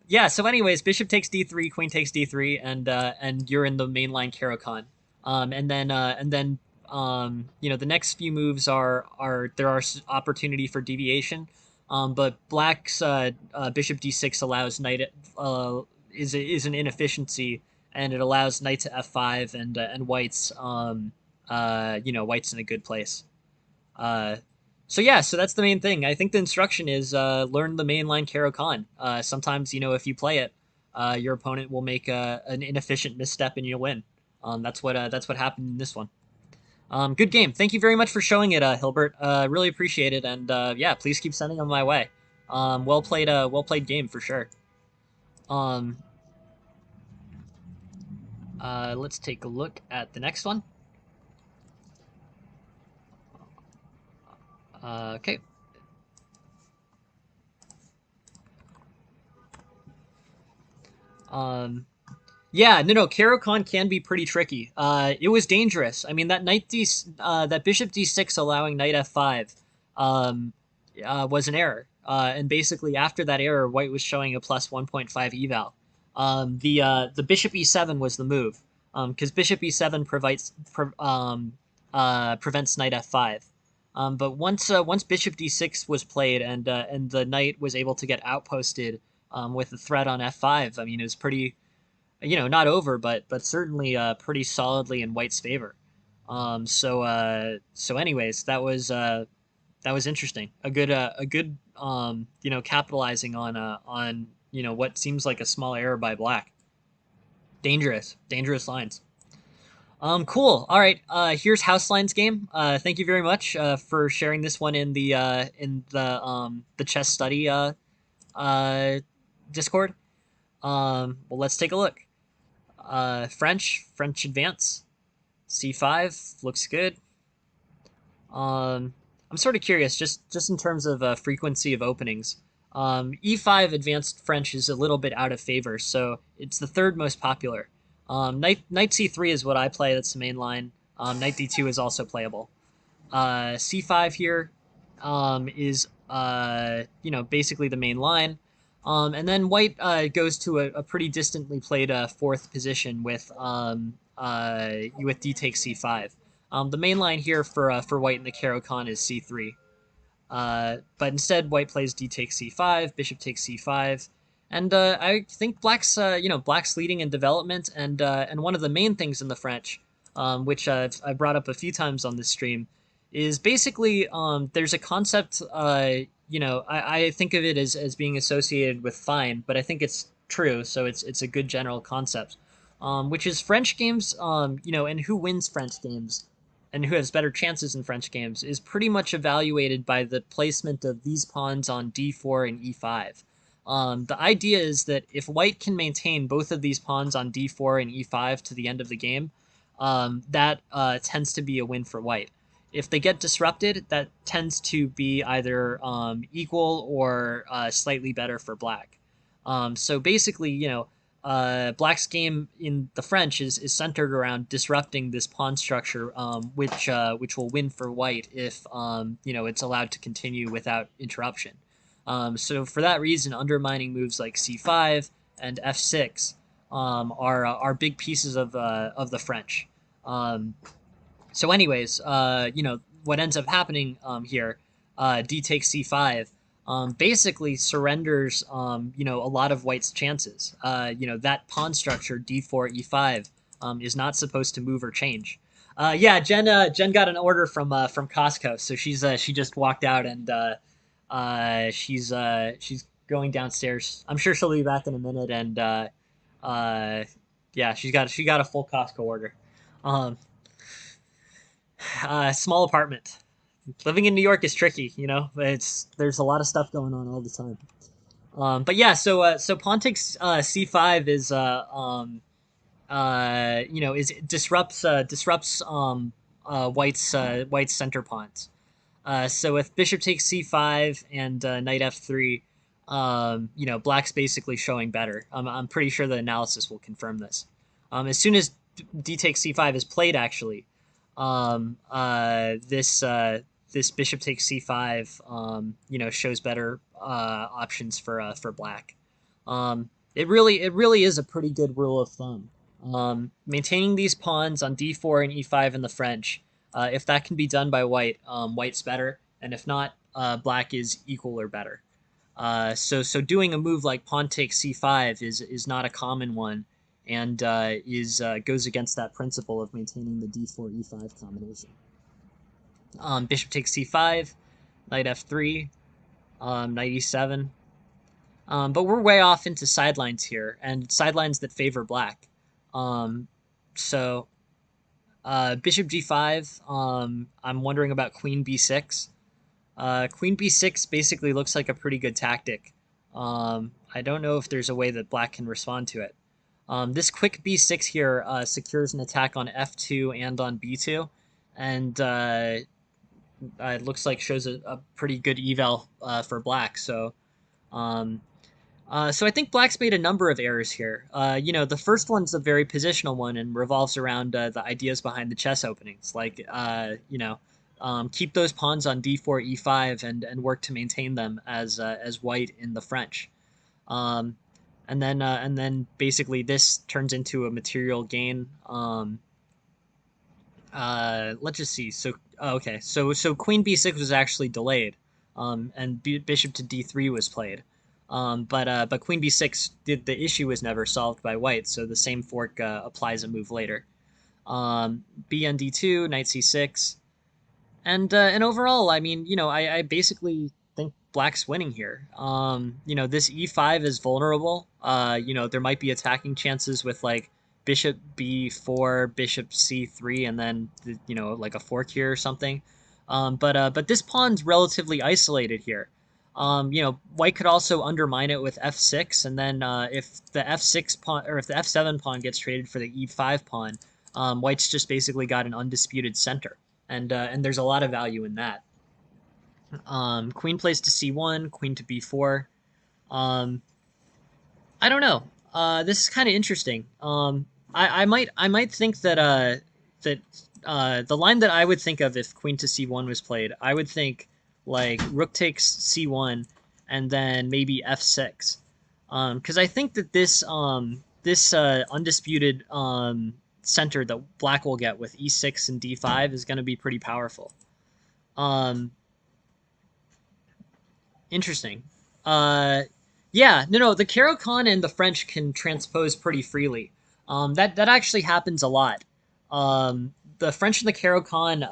Yeah. So, anyways, bishop takes d3, queen takes d3, and you're in the mainline Caro-Kann. And then the next few moves are there are opportunity for deviation. But black's bishop d6 allows knight is an inefficiency, and it allows knight to f5, and white's white's in a good place. Uh, so yeah, so that's the main thing. I think the instruction is learn the mainline Caro-Kann. Sometimes if you play it, your opponent will make an inefficient misstep and you'll win. That's what happened in this one. Good game. Thank you very much for showing it, Hilbert. Really appreciate it, and yeah, please keep sending them my way. Well played game for sure. Um, let's take a look at the next one. Okay. Um, Yeah, no, Caro-Kann can be pretty tricky. It was dangerous. I mean, that bishop d6 allowing knight f5, um, was an error. And basically, after that error, white was showing a plus 1.5 eval. The bishop e7 was the move, because bishop e7 prevents knight f5. But once bishop d6 was played, and the knight was able to get outposted, with the threat on f5, I mean, it was pretty, not over, but certainly pretty solidly in White's favor. So anyways, that was interesting. A good capitalizing on what seems like a small error by Black. Dangerous lines. Cool. All right. Here's House Lines game. Thank you very much for sharing this one in the chess study uh Discord. Well, let's take a look. French advance. C5 looks good. I'm sort of curious, just in terms of frequency of openings. E5 advanced French is a little bit out of favor, so it's the third most popular. Knight C3 is what I play. That's the main line. Knight D2 is also playable. C5 here is basically the main line. And then white goes to a pretty distantly played fourth position with d takes c5. The main line here for white in the Caro-Kann is c3. But instead, white plays d takes c5, bishop takes c5, and I think black's leading in development, and one of the main things in the French, which I brought up a few times on this stream, is basically there's a concept. I think of it as being associated with fine, but I think it's true, so it's a good general concept, which is French games, and who wins French games and who has better chances in French games is pretty much evaluated by the placement of these pawns on d4 and e5. The idea is that if white can maintain both of these pawns on d4 and e5 to the end of the game, that tends to be a win for white. If they get disrupted, that tends to be either equal or slightly better for black. So basically, Black's game in the French is centered around disrupting this pawn structure, which will win for white if it's allowed to continue without interruption. So for that reason, undermining moves like c5 and f6 are big pieces of the French. So anyways, what ends up happening here, d takes c5, basically surrenders, a lot of white's chances. That pawn structure d4 e5 is not supposed to move or change. Yeah, Jen got an order from Costco, so she just walked out, and she's going downstairs. I'm sure she'll be back in a minute, and yeah, she got a full Costco order. Um, Small apartment. Living in New York is tricky, there's a lot of stuff going on all the time. But yeah, so pawn takes c5 is is disrupts white's center pawns. So with bishop takes c5 and knight f3, black's basically showing better. I'm pretty sure the analysis will confirm this. As soon as d takes c5 is played, actually, this bishop takes c5, shows better options for black. It really is a pretty good rule of thumb. Maintaining these pawns on d4 and e5 in the French, if that can be done by white, white's better, and if not, black is equal or better. So doing a move like pawn takes c5 is not a common one, and goes against that principle of maintaining the d4 e5 combination. Bishop takes c5, knight f3, knight e7. But we're way off into sidelines here, and sidelines that favor black. So bishop g5. I'm wondering about queen b6. Queen b6 basically looks like a pretty good tactic. I don't know if there's a way that black can respond to it. This quick b6 here secures an attack on f2 and on b2, and it looks like shows a pretty good eval for black. So I think black's made a number of errors here. The first one's a very positional one and revolves around the ideas behind the chess openings, like keep those pawns on d4, e5, and work to maintain them as white in the French. And then basically this turns into a material gain. Let's just see. So okay, so queen b6 was actually delayed, and bishop to d3 was played. But queen b6, the issue was never solved by white, so the same fork applies a move later. B on d2, knight c6, and overall, I mean, I basically think black's winning here. This e5 is vulnerable. There might be attacking chances with like bishop b4, bishop c3, and then like a fork here or something. But this pawn's relatively isolated here. White could also undermine it with f6, and then if the f6 pawn or if the f7 pawn gets traded for the e5 pawn, white's just basically got an undisputed center, and there's a lot of value in that. Queen plays to c1, queen to b4. I don't know. This is kind of interesting. I might think that the line that I would think of if queen to c1 was played, I would think like rook takes c1 and then maybe f6, because I think that this undisputed center that black will get with e6 and d5 is going to be pretty powerful. Interesting. The Caro-Kann and the French can transpose pretty freely. That actually happens a lot. The French and the Caro-Kann,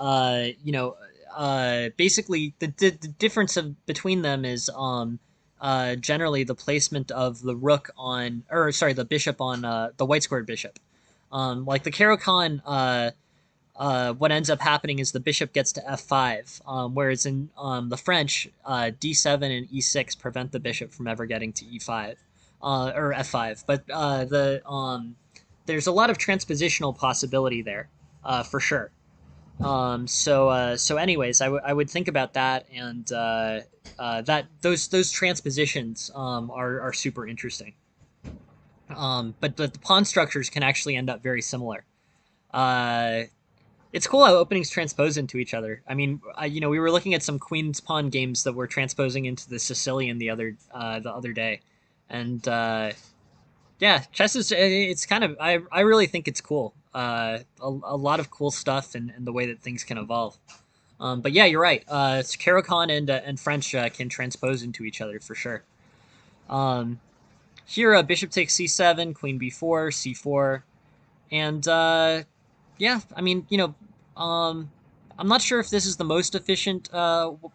basically the difference between them is generally the placement of the rook on, or sorry, the bishop on the white squared bishop. Like the Caro-Kann, what ends up happening is the bishop gets to f5, whereas in the French, d7 and e6 prevent the bishop from ever getting to e5 or f5. But there's a lot of transpositional possibility there, for sure. So anyways, I would think about that, and that those transpositions are super interesting. But the pawn structures can actually end up very similar. It's cool how openings transpose into each other. I mean, we were looking at some queen's pawn games that were transposing into the Sicilian the other day, and chess is, it's kind of, I really think it's cool. A lot of cool stuff and the way that things can evolve. But yeah, you're right. Caro-Kann and French can transpose into each other for sure. Here, bishop takes c7, queen b4, c4, and I mean, I'm not sure if this is the most efficient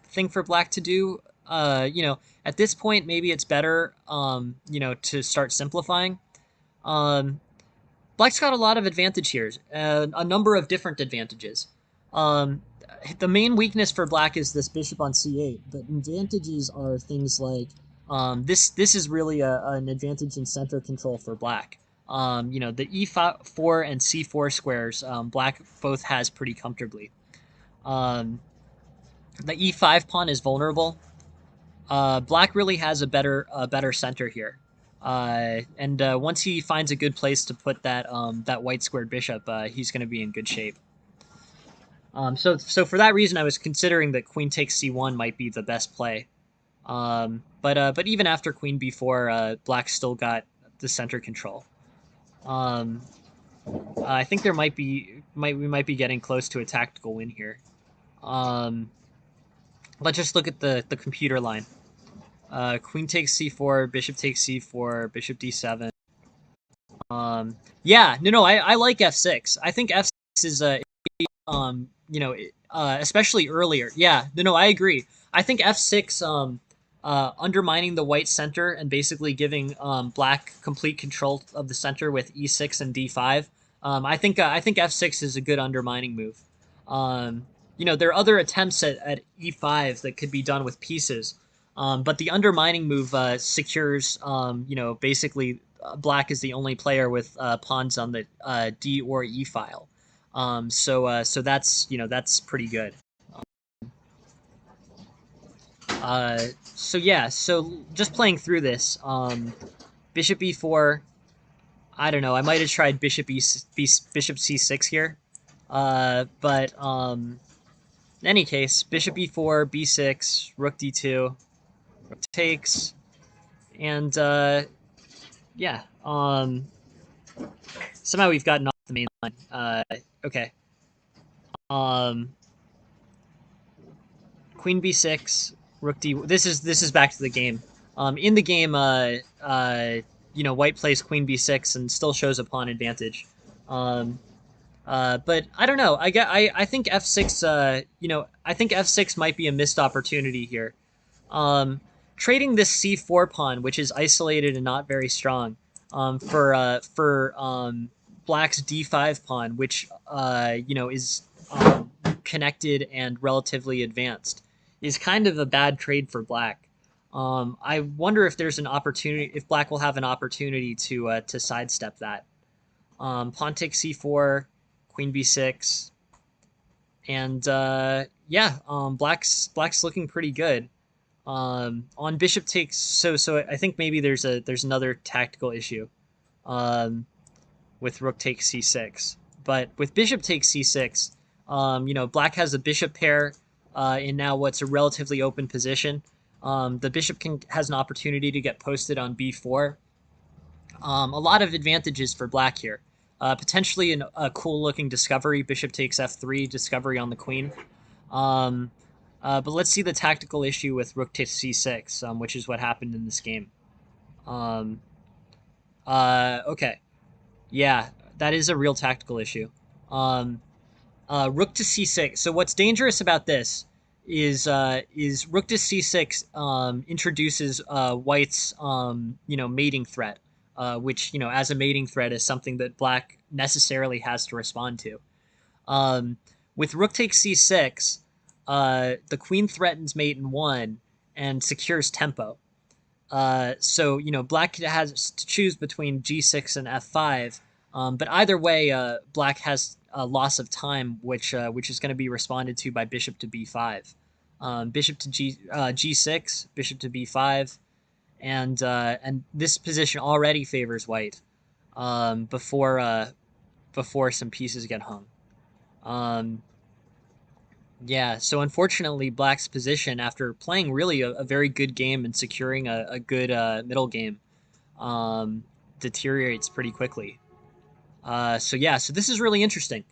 thing for black to do. At this point, maybe it's better, to start simplifying. Black's got a lot of advantage here, a number of different advantages. The main weakness for black is this bishop on c8, but advantages are things like this is really an advantage in center control for black. The e4 and c4 squares, black both has pretty comfortably. Um, the e5 pawn is vulnerable. Black really has a better center here. And once he finds a good place to put that white squared bishop, he's going to be in good shape. So for that reason, I was considering that queen takes c1 might be the best play. But even after queen b4, black still got the center control. Um, I think we might be getting close to a tactical win here. Um, let's just look at the computer line. Queen takes c4, bishop takes c4, bishop d7. Yeah, no, I like f6. I think f6 is especially earlier. Yeah, no, I agree. I think f6 undermining the white center and basically giving black complete control of the center with e6 and d5. I think f6 is a good undermining move. There are other attempts at e5 that could be done with pieces, but the undermining move secures, basically black is the only player with pawns on the D or E file. So that's pretty good. So yeah, so just playing through this, bishop e4. I don't know. I might have tried bishop c6 here, but in any case, bishop e4, b6, rook d2, rook takes, and yeah. Somehow we've gotten off the main line. Okay. Um, Queen b6, rook d. This is back to the game. In the game, white plays queen b6 and still shows a pawn advantage. Um, but I don't know. I think f6. I think f6 might be a missed opportunity here. Um, Trading this c4 pawn, which is isolated and not very strong, for black's d5 pawn, which is connected and relatively advanced, is kind of a bad trade for black. I wonder if there's an opportunity, if black will have an opportunity to sidestep that. Pawn takes c4, queen b6, and yeah, black's looking pretty good. On bishop takes, so I think maybe there's another tactical issue, with rook takes c6, but with bishop takes c6, black has a bishop pair in now what's a relatively open position. The bishop has an opportunity to get posted on b4. A lot of advantages for black here. Potentially a cool looking discovery, bishop takes f3, discovery on the queen. But let's see the tactical issue with rook takes c6, which is what happened in this game. Um, okay. Yeah, that is a real tactical issue. Um, Rook to c6. So what's dangerous about this is rook to c6 introduces white's mating threat, which as a mating threat is something that black necessarily has to respond to. Um, with rook takes c6, the queen threatens mate in one and secures tempo. So black has to choose between g6 and f5, but either way, black has a loss of time, which is going to be responded to by bishop to b5, bishop to g6, bishop to b5, and this position already favors white, before some pieces get hung. Um, yeah, so unfortunately, Black's position, after playing really a very good game and securing a good middle game, um, deteriorates pretty quickly. So yeah, so this is really interesting.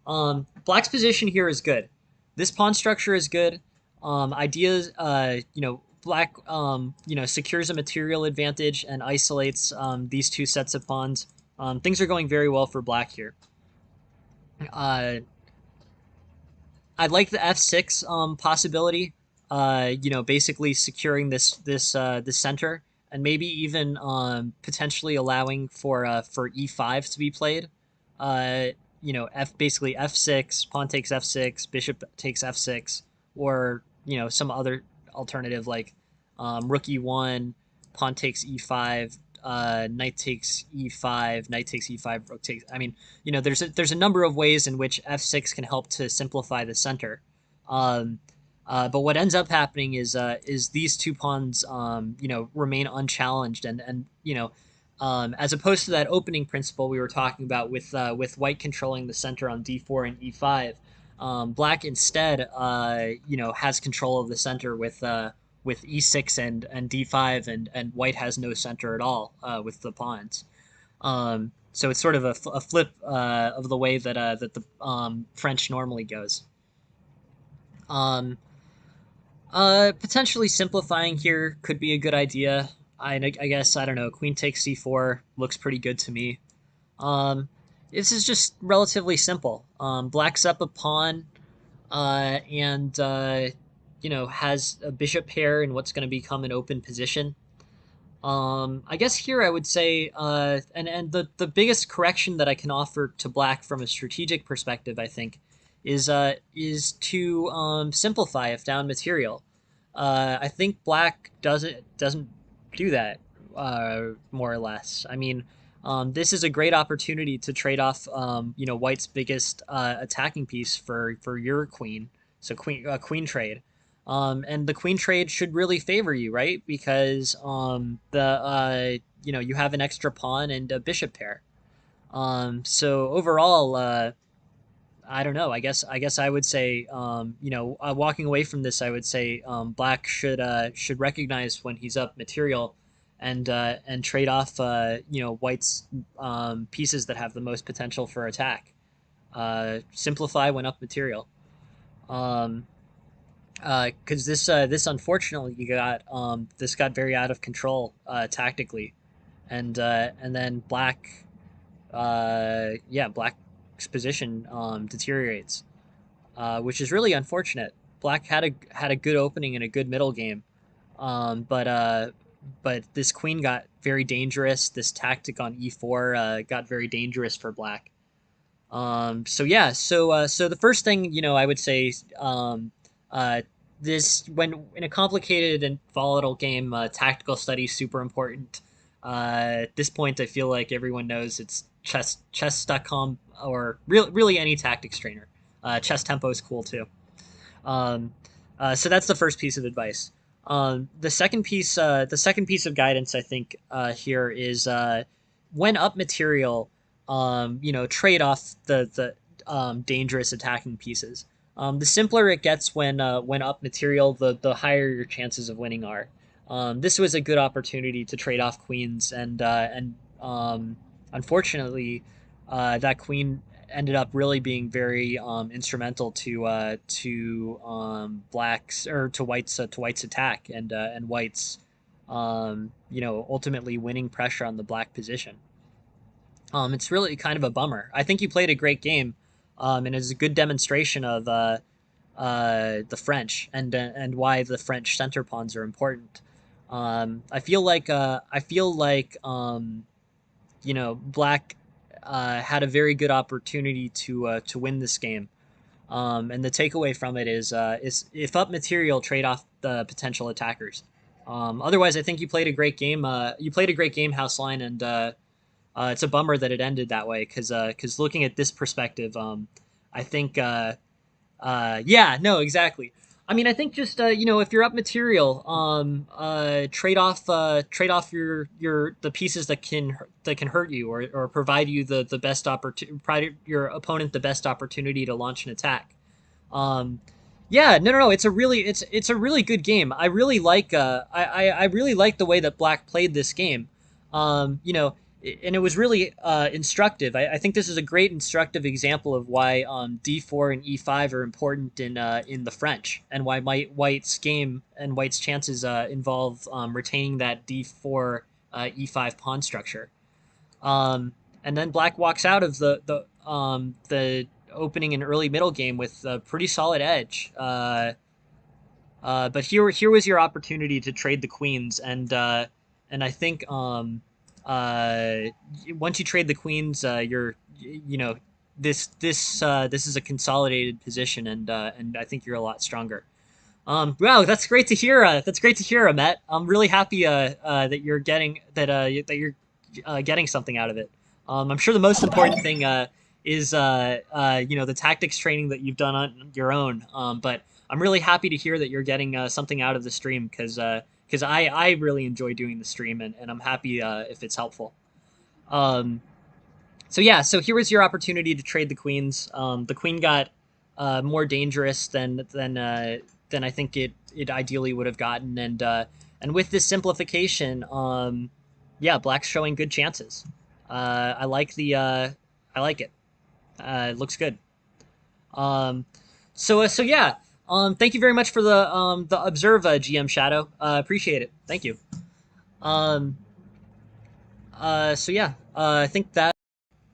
Black's position here is good. This pawn structure is good. Ideas, Black, secures a material advantage and isolates these two sets of pawns. Things are going very well for Black here. I like the f6 possibility. Basically securing this center and maybe even potentially allowing for e5 to be played. Basically f6, pawn takes f6, bishop takes f6, or some other alternative like rook e1, pawn takes e5, knight takes e5, knight takes e5, rook takes. I mean, there's a number of ways in which f6 can help to simplify the center. Um, but what ends up happening is these two pawns, remain unchallenged, and as opposed to that opening principle we were talking about with white controlling the center on d4 and e5, black instead, has control of the center with e6 and d5, and white has no center at all with the pawns. So it's sort of a flip of the way that the French normally goes. Um, Potentially simplifying here could be a good idea. I guess, I don't know. Queen takes c4 looks pretty good to me. Um, this is just relatively simple. Black's up a pawn, and has a bishop pair in what's going to become an open position. I guess here I would say, and the biggest correction that I can offer to black from a strategic perspective, I think, is to simplify if down material. I think black doesn't do that, more or less. I mean, this is a great opportunity to trade off, white's biggest attacking piece for your queen. So queen trade. And the queen trade should really favor you, right? Because you have an extra pawn and a bishop pair. So overall, I don't know. I guess I would say, walking away from this, I would say, black should recognize when he's up material, and trade off, white's pieces that have the most potential for attack. Simplify when up material. Um, because this unfortunately got this got very out of control tactically, and then black's position deteriorates, which is really unfortunate. Black had a good opening and a good middle game, but this queen got very dangerous. This tactic on e4 got very dangerous for black. So the first thing, I would say, uh, this when in a complicated and volatile game, tactical study is super important. At this point, I feel like everyone knows it's chess.com, or really any tactics trainer. Chess Tempo is cool too. Um, so that's the first piece of advice. The second piece of guidance, I think, here is, when up material, trade off the dangerous attacking pieces. The simpler it gets when up material, the higher your chances of winning are. This was a good opportunity to trade off queens, and unfortunately, that queen ended up really being very instrumental to black's, or to white's attack, and white's, ultimately winning pressure on the black position. It's really kind of a bummer. I think you played a great game, and it's a good demonstration of the French, and why the French center pawns are important. I feel like black had a very good opportunity to win this game. And the takeaway from it is if up material, trade off the potential attackers. Otherwise, I think you played a great game. You played a great game, Houseline, and it's a bummer that it ended that way, because looking at this perspective, I think, yeah, no, exactly. I mean, I think just, if you're up material, trade off your the pieces that can hurt you, or provide you the best opportunity, provide your opponent the best opportunity to launch an attack. Um, yeah, no. It's a really good game. I really like the way that Black played this game. And it was really instructive. I think this is a great instructive example of why d4 and e5 are important in the French, and why White's game and White's chances involve retaining that d4 e5 pawn structure. And then Black walks out of the opening and early middle game with a pretty solid edge. But here was your opportunity to trade the queens, and I think, uh, once you trade the queens, this is a consolidated position, and I think you're a lot stronger. Wow, that's great to hear. That's great to hear, Amet. I'm really happy that you're getting something out of it. I'm sure the most important thing is the tactics training that you've done on your own. But I'm really happy to hear that you're getting something out of the stream because I really enjoy doing the stream and I'm happy if it's helpful. Um, so yeah, so here was your opportunity to trade the queens. The queen got more dangerous than I think it ideally would have gotten, and with this simplification, yeah, black's showing good chances. I like it. It looks good. Um, so yeah. Thank you very much for the observe GM Shadow. Appreciate it. Thank you. Um, so yeah. I think that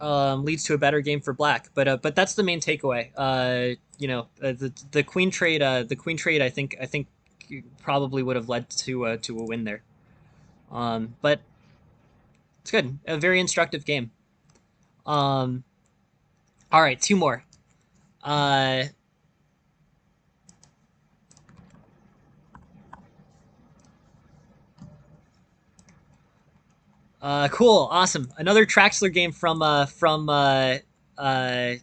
leads to a better game for black. But that's the main takeaway. The queen trade. The queen trade. I think probably would have led to a win there. But it's good. A very instructive game. Um, all right, two more. Uh, cool, awesome. Another Traxler game uh,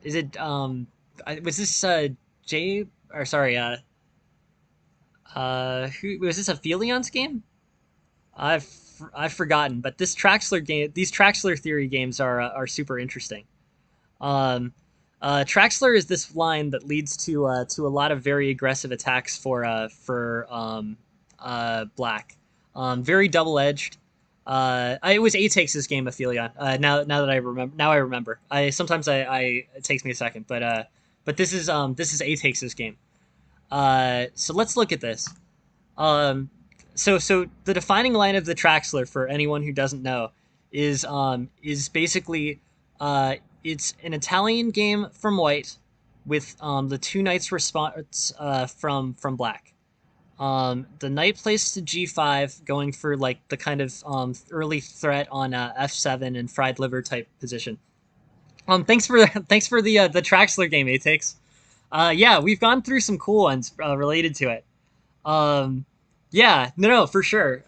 is it was this Jay or sorry who was this a Felion's game? I've forgotten, but these Traxler theory games are super interesting. Um, Traxler is this line that leads to a lot of very aggressive attacks for black. Very double edged. It was A takes this game, Aphelion. Now that I remember. I sometimes I it takes me a second, but this is A takes this game. So let's look at this. Um, so the defining line of the Traxler for anyone who doesn't know is basically it's an Italian game from white with the two knights response from black. The knight plays to g5, going for like the kind of early threat on f7 and fried liver type position. Thanks for the Traxler game, Atex. Yeah, we've gone through some cool ones related to it. Um, yeah, no, for sure.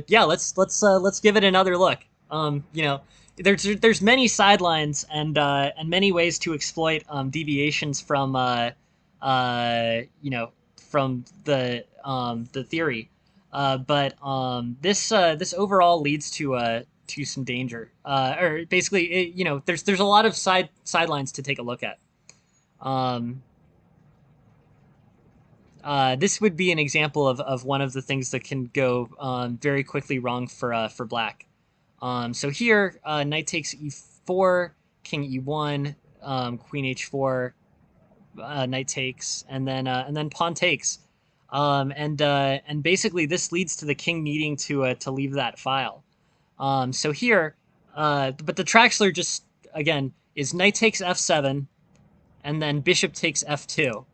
Yeah, let's give it another look. There's many sidelines and many ways to exploit deviations from from the theory. But this overall leads to some danger. Or basically, there's a lot of sidelines to take a look at. Um, this would be an example of one of the things that can go very quickly wrong for black. So here, knight takes e4, king e1, queen h4, knight takes, and then pawn takes. And basically this leads to the king needing to leave that file. So here, but the Traxler just again is knight takes f7, and then bishop takes f2.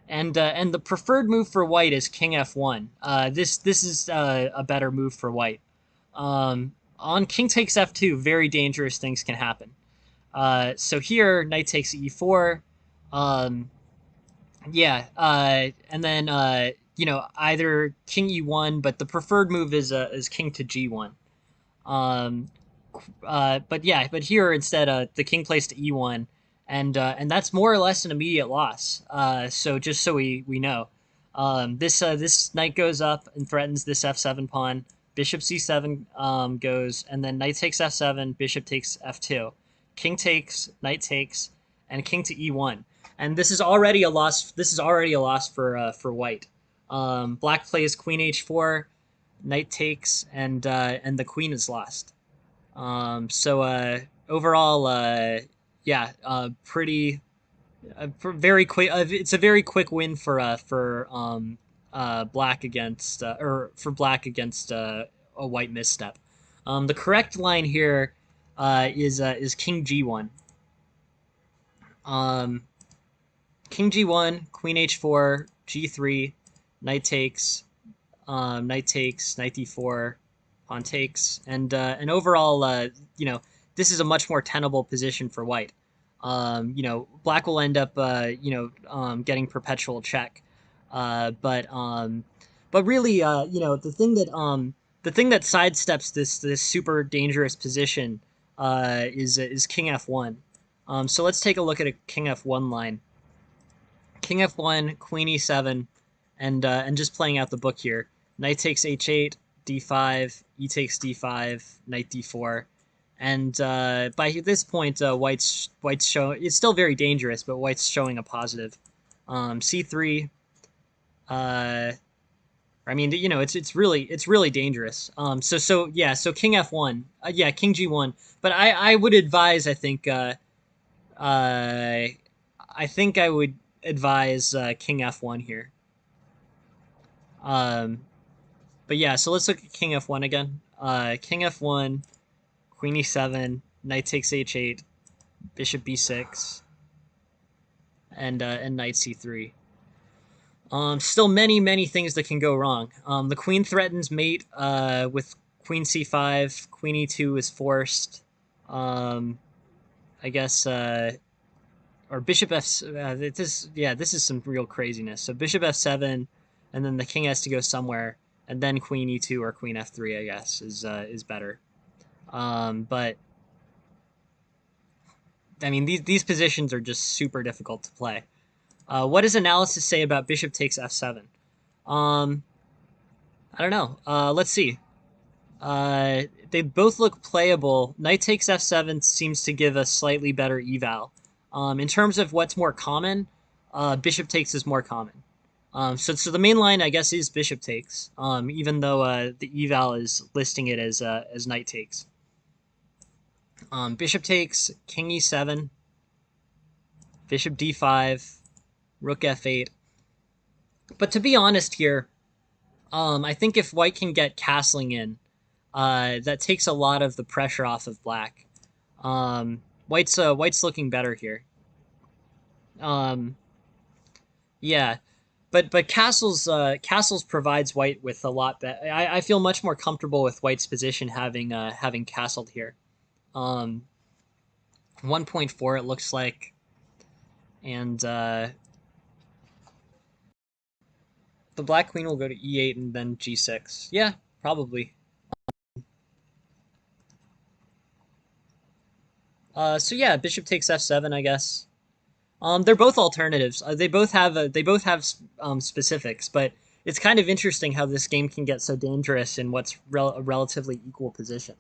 And the preferred move for white is king f1. This is a better move for white. On king takes f2, very dangerous things can happen. So here, knight takes e4. Um, yeah, and then either king e1, but the preferred move is king to g1. Um, but here instead, the king plays to e1, and that's more or less an immediate loss. So just so we know, this knight goes up and threatens this f7 pawn. Bishop c7 goes, and then knight takes f7, bishop takes f2, king takes, knight takes, and king to e1. And this is already a loss. This is already a loss for white. Black plays queen h4, knight takes, and the queen is lost. So overall, yeah, pretty very quick. It's a very quick win for black against or for black against a white misstep. The correct line here is king g1. Um, King g1, queen h4, g3, knight takes, knight takes, knight d4, pawn takes, and overall, this is a much more tenable position for white. Black will end up, getting perpetual check. But really, the thing that sidesteps this super dangerous position is King F1. So let's take a look at a King F1 line. King F1, Queen E7, and just playing out the book here. Knight takes H8, D5, E takes D5, Knight D4, and by this point, White's show it's still very dangerous, but White's showing a positive. C3. Uh, I mean, it's really dangerous. So King F1, yeah, King G1. But I would advise, uh, I think I would advise King F1 here. Um, but yeah, so let's look at King F1 again. King F1, Queen E7, Knight takes H8, Bishop B6, and Knight C3. Still many things that can go wrong. The Queen threatens mate with Queen C5. Queen E2 is forced. Um, I guess or Bishop F. This is some real craziness. So Bishop F7, and then the king has to go somewhere, and then Queen E2 or Queen F3. I guess is better. But I mean these positions are just super difficult to play. What does analysis say about Bishop takes F7? Um, I don't know. Let's see. They both look playable. Knight takes F7 seems to give a slightly better eval. In terms of what's more common, Bishop takes is more common. So the main line, I guess, is Bishop takes, even though the eval is listing it as Knight takes. Bishop takes, King E7, Bishop D5, Rook F8. But to be honest here, I think if White can get castling in, that takes a lot of the pressure off of Black. White's looking better here. Um, yeah, but castles provides White with a lot better. I feel much more comfortable with White's position having castled here. 1.4 it looks like, and the Black Queen will go to E8 and then G6. Yeah, probably. So yeah, Bishop takes F7, I guess. They're both alternatives. They both have specifics, but it's kind of interesting how this game can get so dangerous in what's a relatively equal position.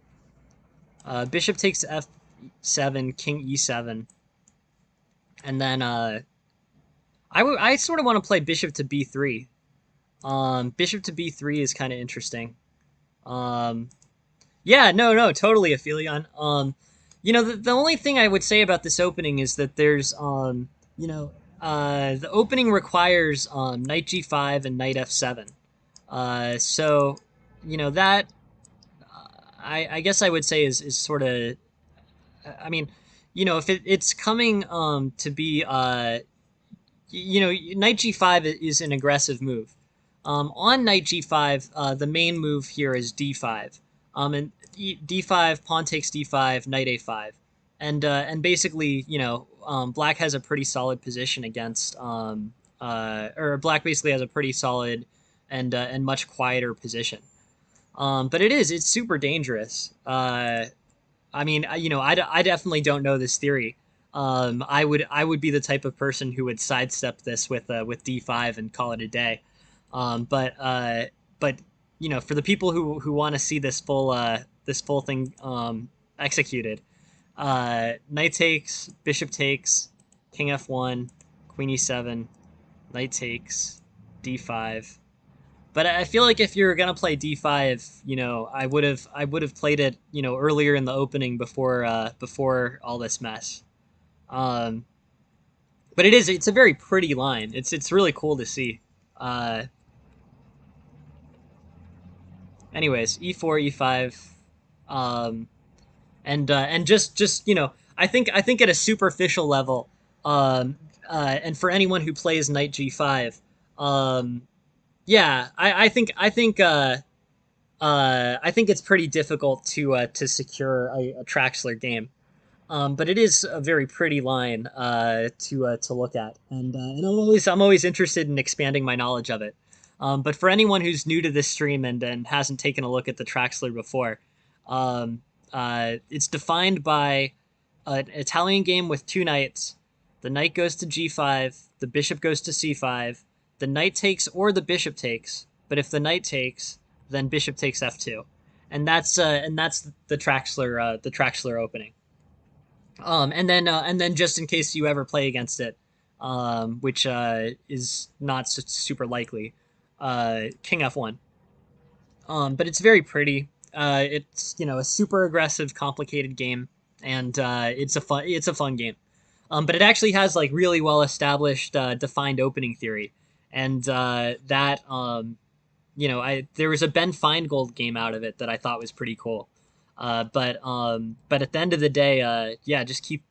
Bishop takes F7, King E7, and then I sort of want to play Bishop to B3. Bishop to B3 is kind of interesting. Um, yeah, no, totally, Aphelion. The only thing I would say about this opening is that there's, the opening requires knight g5 and knight f7. So, that I guess I would say is sort of, I mean, if it's coming to be, knight g5 is an aggressive move. On knight g5, the main move here is d5. And d5, pawn takes d5, knight a5, and basically, Black has a pretty solid position against, or Black basically has a pretty solid and much quieter position. But it's super dangerous. I mean, I definitely don't know this theory. I would be the type of person who would sidestep this with d5 and call it a day. But for the people who want to see this full thing executed, knight takes, bishop takes, king f1, queen e7, knight takes, d5. But I feel like if you're gonna play d5, I would have played it, earlier in the opening before all this mess. Um, but it's a very pretty line. It's really cool to see. Uh, Anyways, e4, e5, um, and just I think at a superficial level, and for anyone who plays knight g5, yeah, I think it's pretty difficult to secure a Traxler game. But it is a very pretty line to look at, and I'm always interested in expanding my knowledge of it. But for anyone who's new to this stream and hasn't taken a look at the Traxler before, um, it's defined by an Italian game with two knights. The knight goes to g5, the bishop goes to c5, the knight takes or the bishop takes. But if the knight takes, then bishop takes f2, and that's the Traxler opening. And then just in case you ever play against it, which is not super likely, King F1. But it's very pretty. It's a super aggressive, complicated game, and it's a fun game. But it actually has like really well established, defined opening theory, and that I there was a Ben Feingold game out of it that I thought was pretty cool. But at the end of the day, yeah, just keep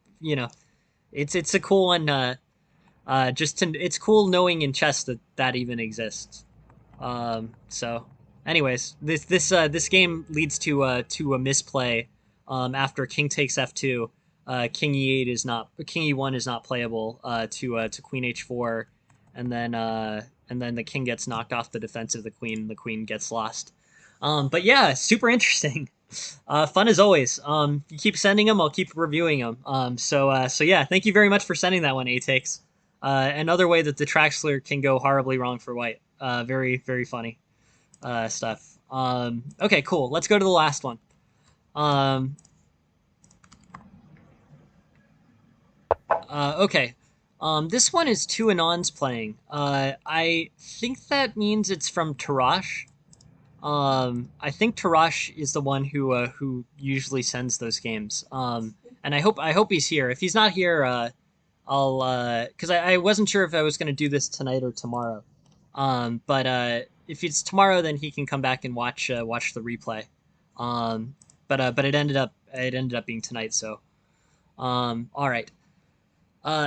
it's a cool one. It's cool knowing in chess that even exists. So, anyways, this game leads to a misplay. After King takes f2, King e1 is not playable. To Queen h4, and then the king gets knocked off the defense of the queen. And the queen gets lost. But yeah, super interesting. Fun as always. You keep sending them, I'll keep reviewing them. So yeah, thank you very much for sending that one, A-Takes. Another way that the Traxler can go horribly wrong for white. Very, very funny stuff. Okay, cool. Let's go to the last one. Okay. This one is two Anons playing. I think that means it's from Tarash. I think Tarash is the one who usually sends those games. And I hope he's here. If he's not here, I'll because I wasn't sure if I was gonna do this tonight or tomorrow. But if it's tomorrow, then he can come back and watch the replay. But it ended up being tonight. So all right.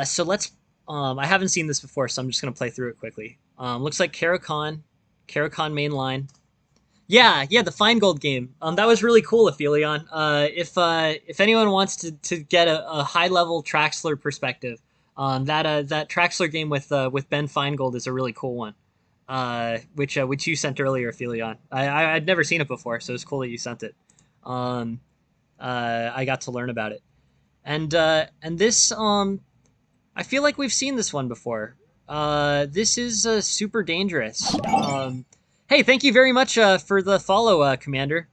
So let's. I haven't seen this before, so I'm just gonna play through it quickly. Looks like Caro-Kann main line. Yeah, the Feingold game. That was really cool, Aphelion. If anyone wants to get a high level Traxler perspective, that Traxler game with Ben Feingold is a really cool one. Which you sent earlier, Aphelion. I'd never seen it before, so it's cool that you sent it. I got to learn about it, and this I feel like we've seen this one before. This is super dangerous. Hey, thank you very much for the follow, Commander.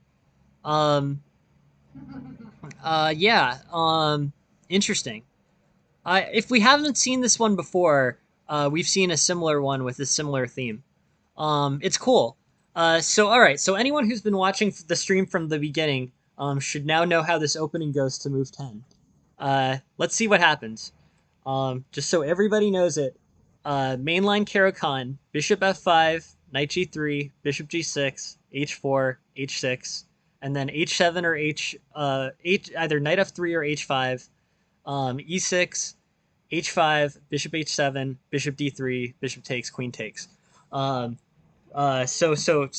Yeah. Interesting. If we haven't seen this one before, we've seen a similar one with a similar theme. It's cool. So all right. So anyone who's been watching the stream from the beginning should now know how this opening goes to move 10. Let's see what happens. Just so everybody knows it. Mainline Caro-Kann, bishop f5, knight g3, bishop g6, h4, h6, and then h7 or either knight f3 or h5, e6, h5, bishop h7, bishop d3, bishop takes, queen takes. So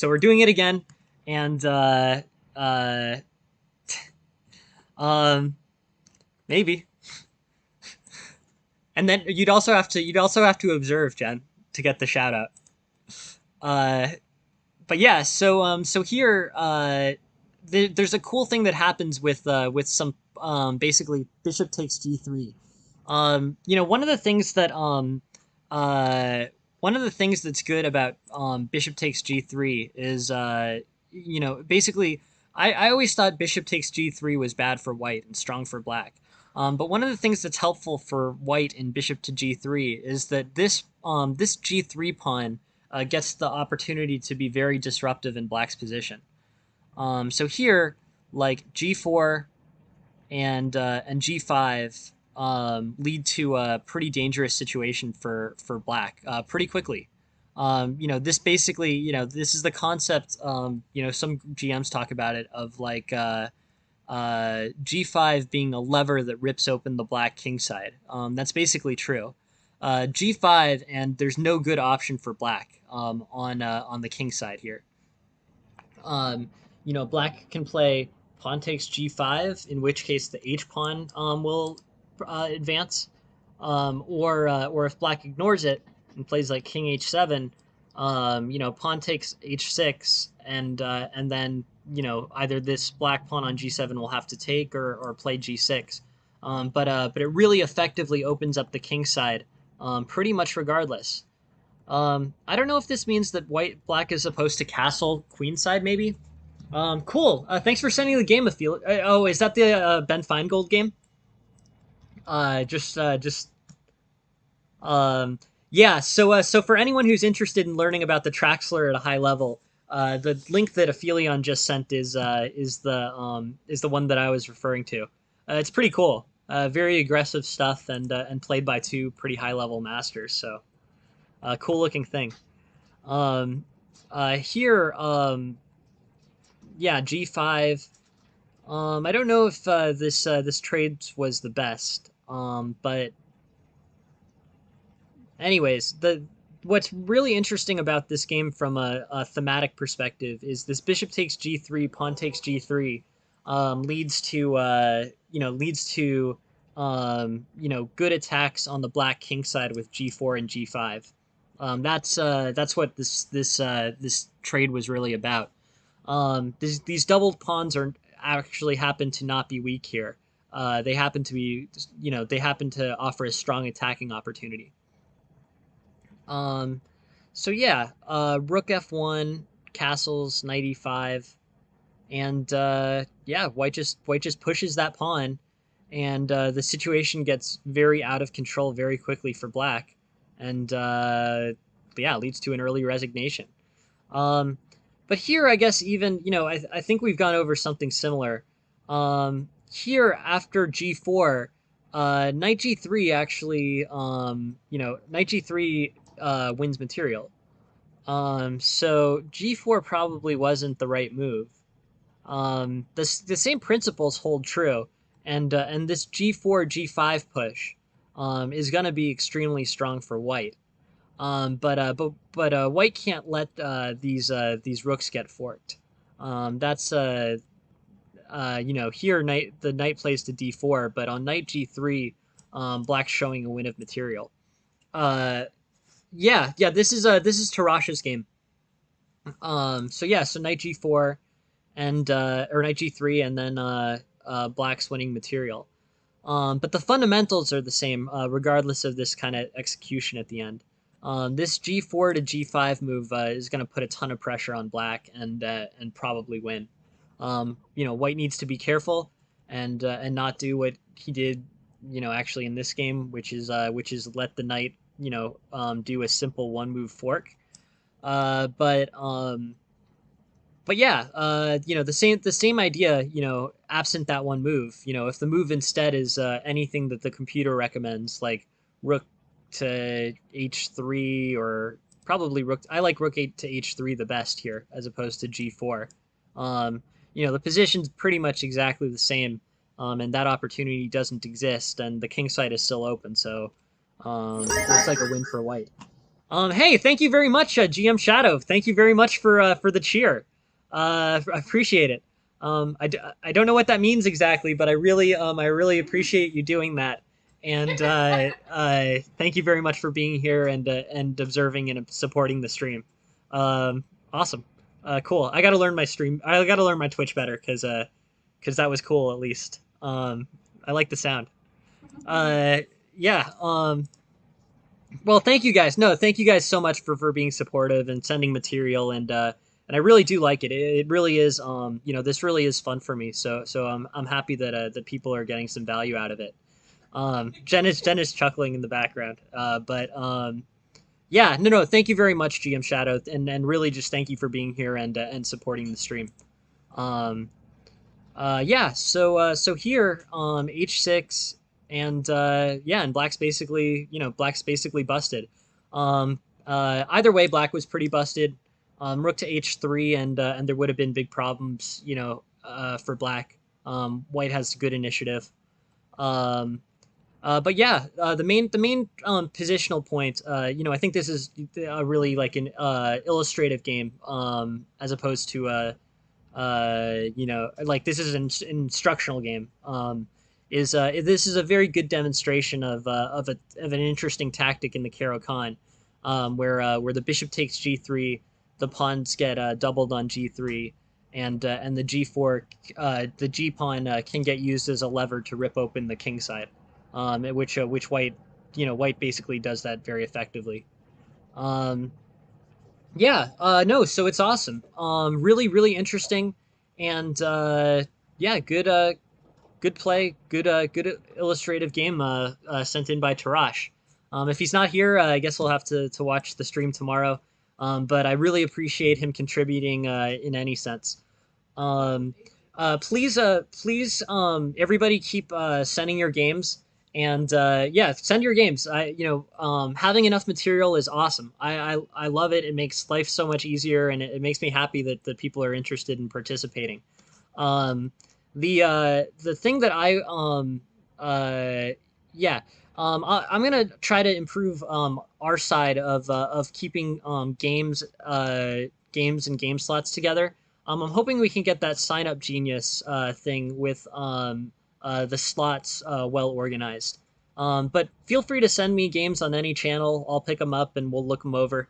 we're doing it again, and maybe. And then you'd also have to observe, Jen, to get the shout out. But yeah, so here there's a cool thing that happens with some basically bishop takes g3. One of the things that's good about bishop takes g3 is basically I always thought bishop takes g3 was bad for white and strong for black. But one of the things that's helpful for white in bishop to g3 is that this g3 pawn gets the opportunity to be very disruptive in black's position. So here, like g4 and g5 lead to a pretty dangerous situation for black pretty quickly. This basically, this is the concept. Some GMs talk about it of like g5 being a lever that rips open the black king side. That's basically true. G5, and there's no good option for black on the king side here. Black can play pawn takes g5, in which case the h pawn will advance, or if black ignores it and plays like king h7, pawn takes h6, and then either this black pawn on g7 will have to take or play g6. But it really effectively opens up the king side, pretty much regardless. I don't know if this means that black is supposed to castle queenside, maybe. Cool. Thanks for sending the game, Aphil. Oh, is that the Ben Feingold game? Just um, yeah. So for anyone who's interested in learning about the Traxler at a high level, the link that Aphelion just sent is the one that I was referring to. It's pretty cool. Very aggressive stuff and played by two pretty high level masters. So cool looking thing. Um, here, yeah, G5. I don't know if this trade was the best. But anyways, the what's really interesting about this game from a thematic perspective is this bishop takes G3, pawn takes G3, leads to good attacks on the black king side with G4 and G5. That's what this trade was really about. These doubled pawns are actually happen to not be weak here. They happen to be, they happen to offer a strong attacking opportunity. Um, so yeah, Rook F1, castles, knight E5, and yeah, white just pushes that pawn, and the situation gets very out of control very quickly for black, and yeah, leads to an early resignation. Um, but here, I guess even I think we've gone over something similar. Here after G4, Knight G3 actually, Knight G3 wins material. So G4 probably wasn't the right move. The same principles hold true, and this G4 G5 push is going to be extremely strong for white. But white can't let these rooks get forked. That's here the knight plays to d4, but on knight g3, black's showing a win of material. Yeah, this is Tarasha's game. So yeah, so knight g4 and or knight g3, and then black's winning material. But the fundamentals are the same, regardless of this kind of execution at the end. This G4 to G5 move is going to put a ton of pressure on black and probably win. White needs to be careful and not do what he did, actually in this game, which is let the knight, do a simple one move fork. But yeah, the same idea, absent that one move, if the move instead is anything that the computer recommends, like rook to h3, or probably rook. I like rook 8 to h3 the best here, as opposed to g4. The position's pretty much exactly the same, and that opportunity doesn't exist, and the king side is still open, so looks like a win for white. Hey, thank you very much, GM Shadow. Thank you very much for the cheer. I appreciate it. I don't know what that means exactly, but I really appreciate you doing that. And thank you very much for being here and observing and supporting the stream. Awesome. Cool. I got to learn my stream. I got to learn my Twitch better because that was cool at least. I like the sound. Yeah. Well, thank you guys. No, thank you guys so much for being supportive and sending material, and I really do like it. It really is. This really is fun for me. So I'm happy that people are getting some value out of it. Jen is chuckling in the background. Yeah, no, thank you very much, GM Shadow, and really just thank you for being here and supporting the stream. Yeah, so here, h6, and yeah, and black's basically busted. Either way, black was pretty busted. Rook to h3, and there would have been big problems, for black. White has good initiative. But yeah, the main positional point, I think this is a really like an illustrative game, as opposed to you know, like this is an instructional game. Is This is a very good demonstration of an interesting tactic in the Caro-Kann, where the bishop takes g3, the pawns get doubled on g3, and the g4, the g pawn can get used as a lever to rip open the king side, which white, you know, white basically does that very effectively. Um, yeah, no, so it's awesome. Really, really interesting, and yeah, good play, good illustrative game sent in by Tarash. If he's not here, I guess we'll have to watch the stream tomorrow. But I really appreciate him contributing in any sense. Um, please, everybody keep sending your games, and yeah, send your games. Having enough material is awesome. I love it. It makes life so much easier, and it makes me happy that people are interested in participating. Um, the thing that uh, yeah, I'm gonna try to improve our side of keeping games and game slots together. I'm hoping we can get that sign up genius thing with the slots well organized. But feel free to send me games on any channel. I'll pick them up and we'll look them over.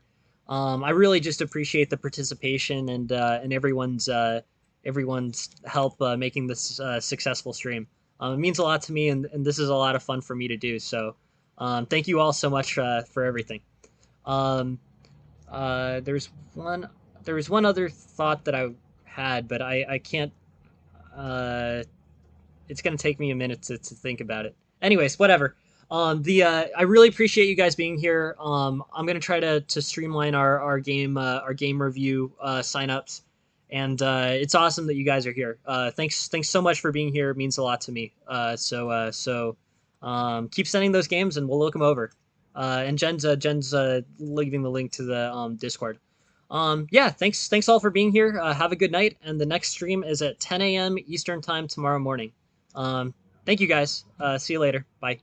I really just appreciate the participation and everyone's help making this successful stream. It means a lot to me, and this is a lot of fun for me to do. So, thank you all so much for everything. Um, uh, there's one there was one other thought that I had, but I can't. Uh, it's gonna take me a minute to think about it. Anyways, whatever. The I really appreciate you guys being here. I'm gonna try to streamline our game review signups, and it's awesome that you guys are here. Thanks so much for being here. It means a lot to me. Keep sending those games, and we'll look them over. And Jen's leaving the link to the Discord. Yeah, thanks all for being here. Have a good night, and the next stream is at 10 a.m. Eastern time tomorrow morning. Um, Thank you guys. See you later. Bye.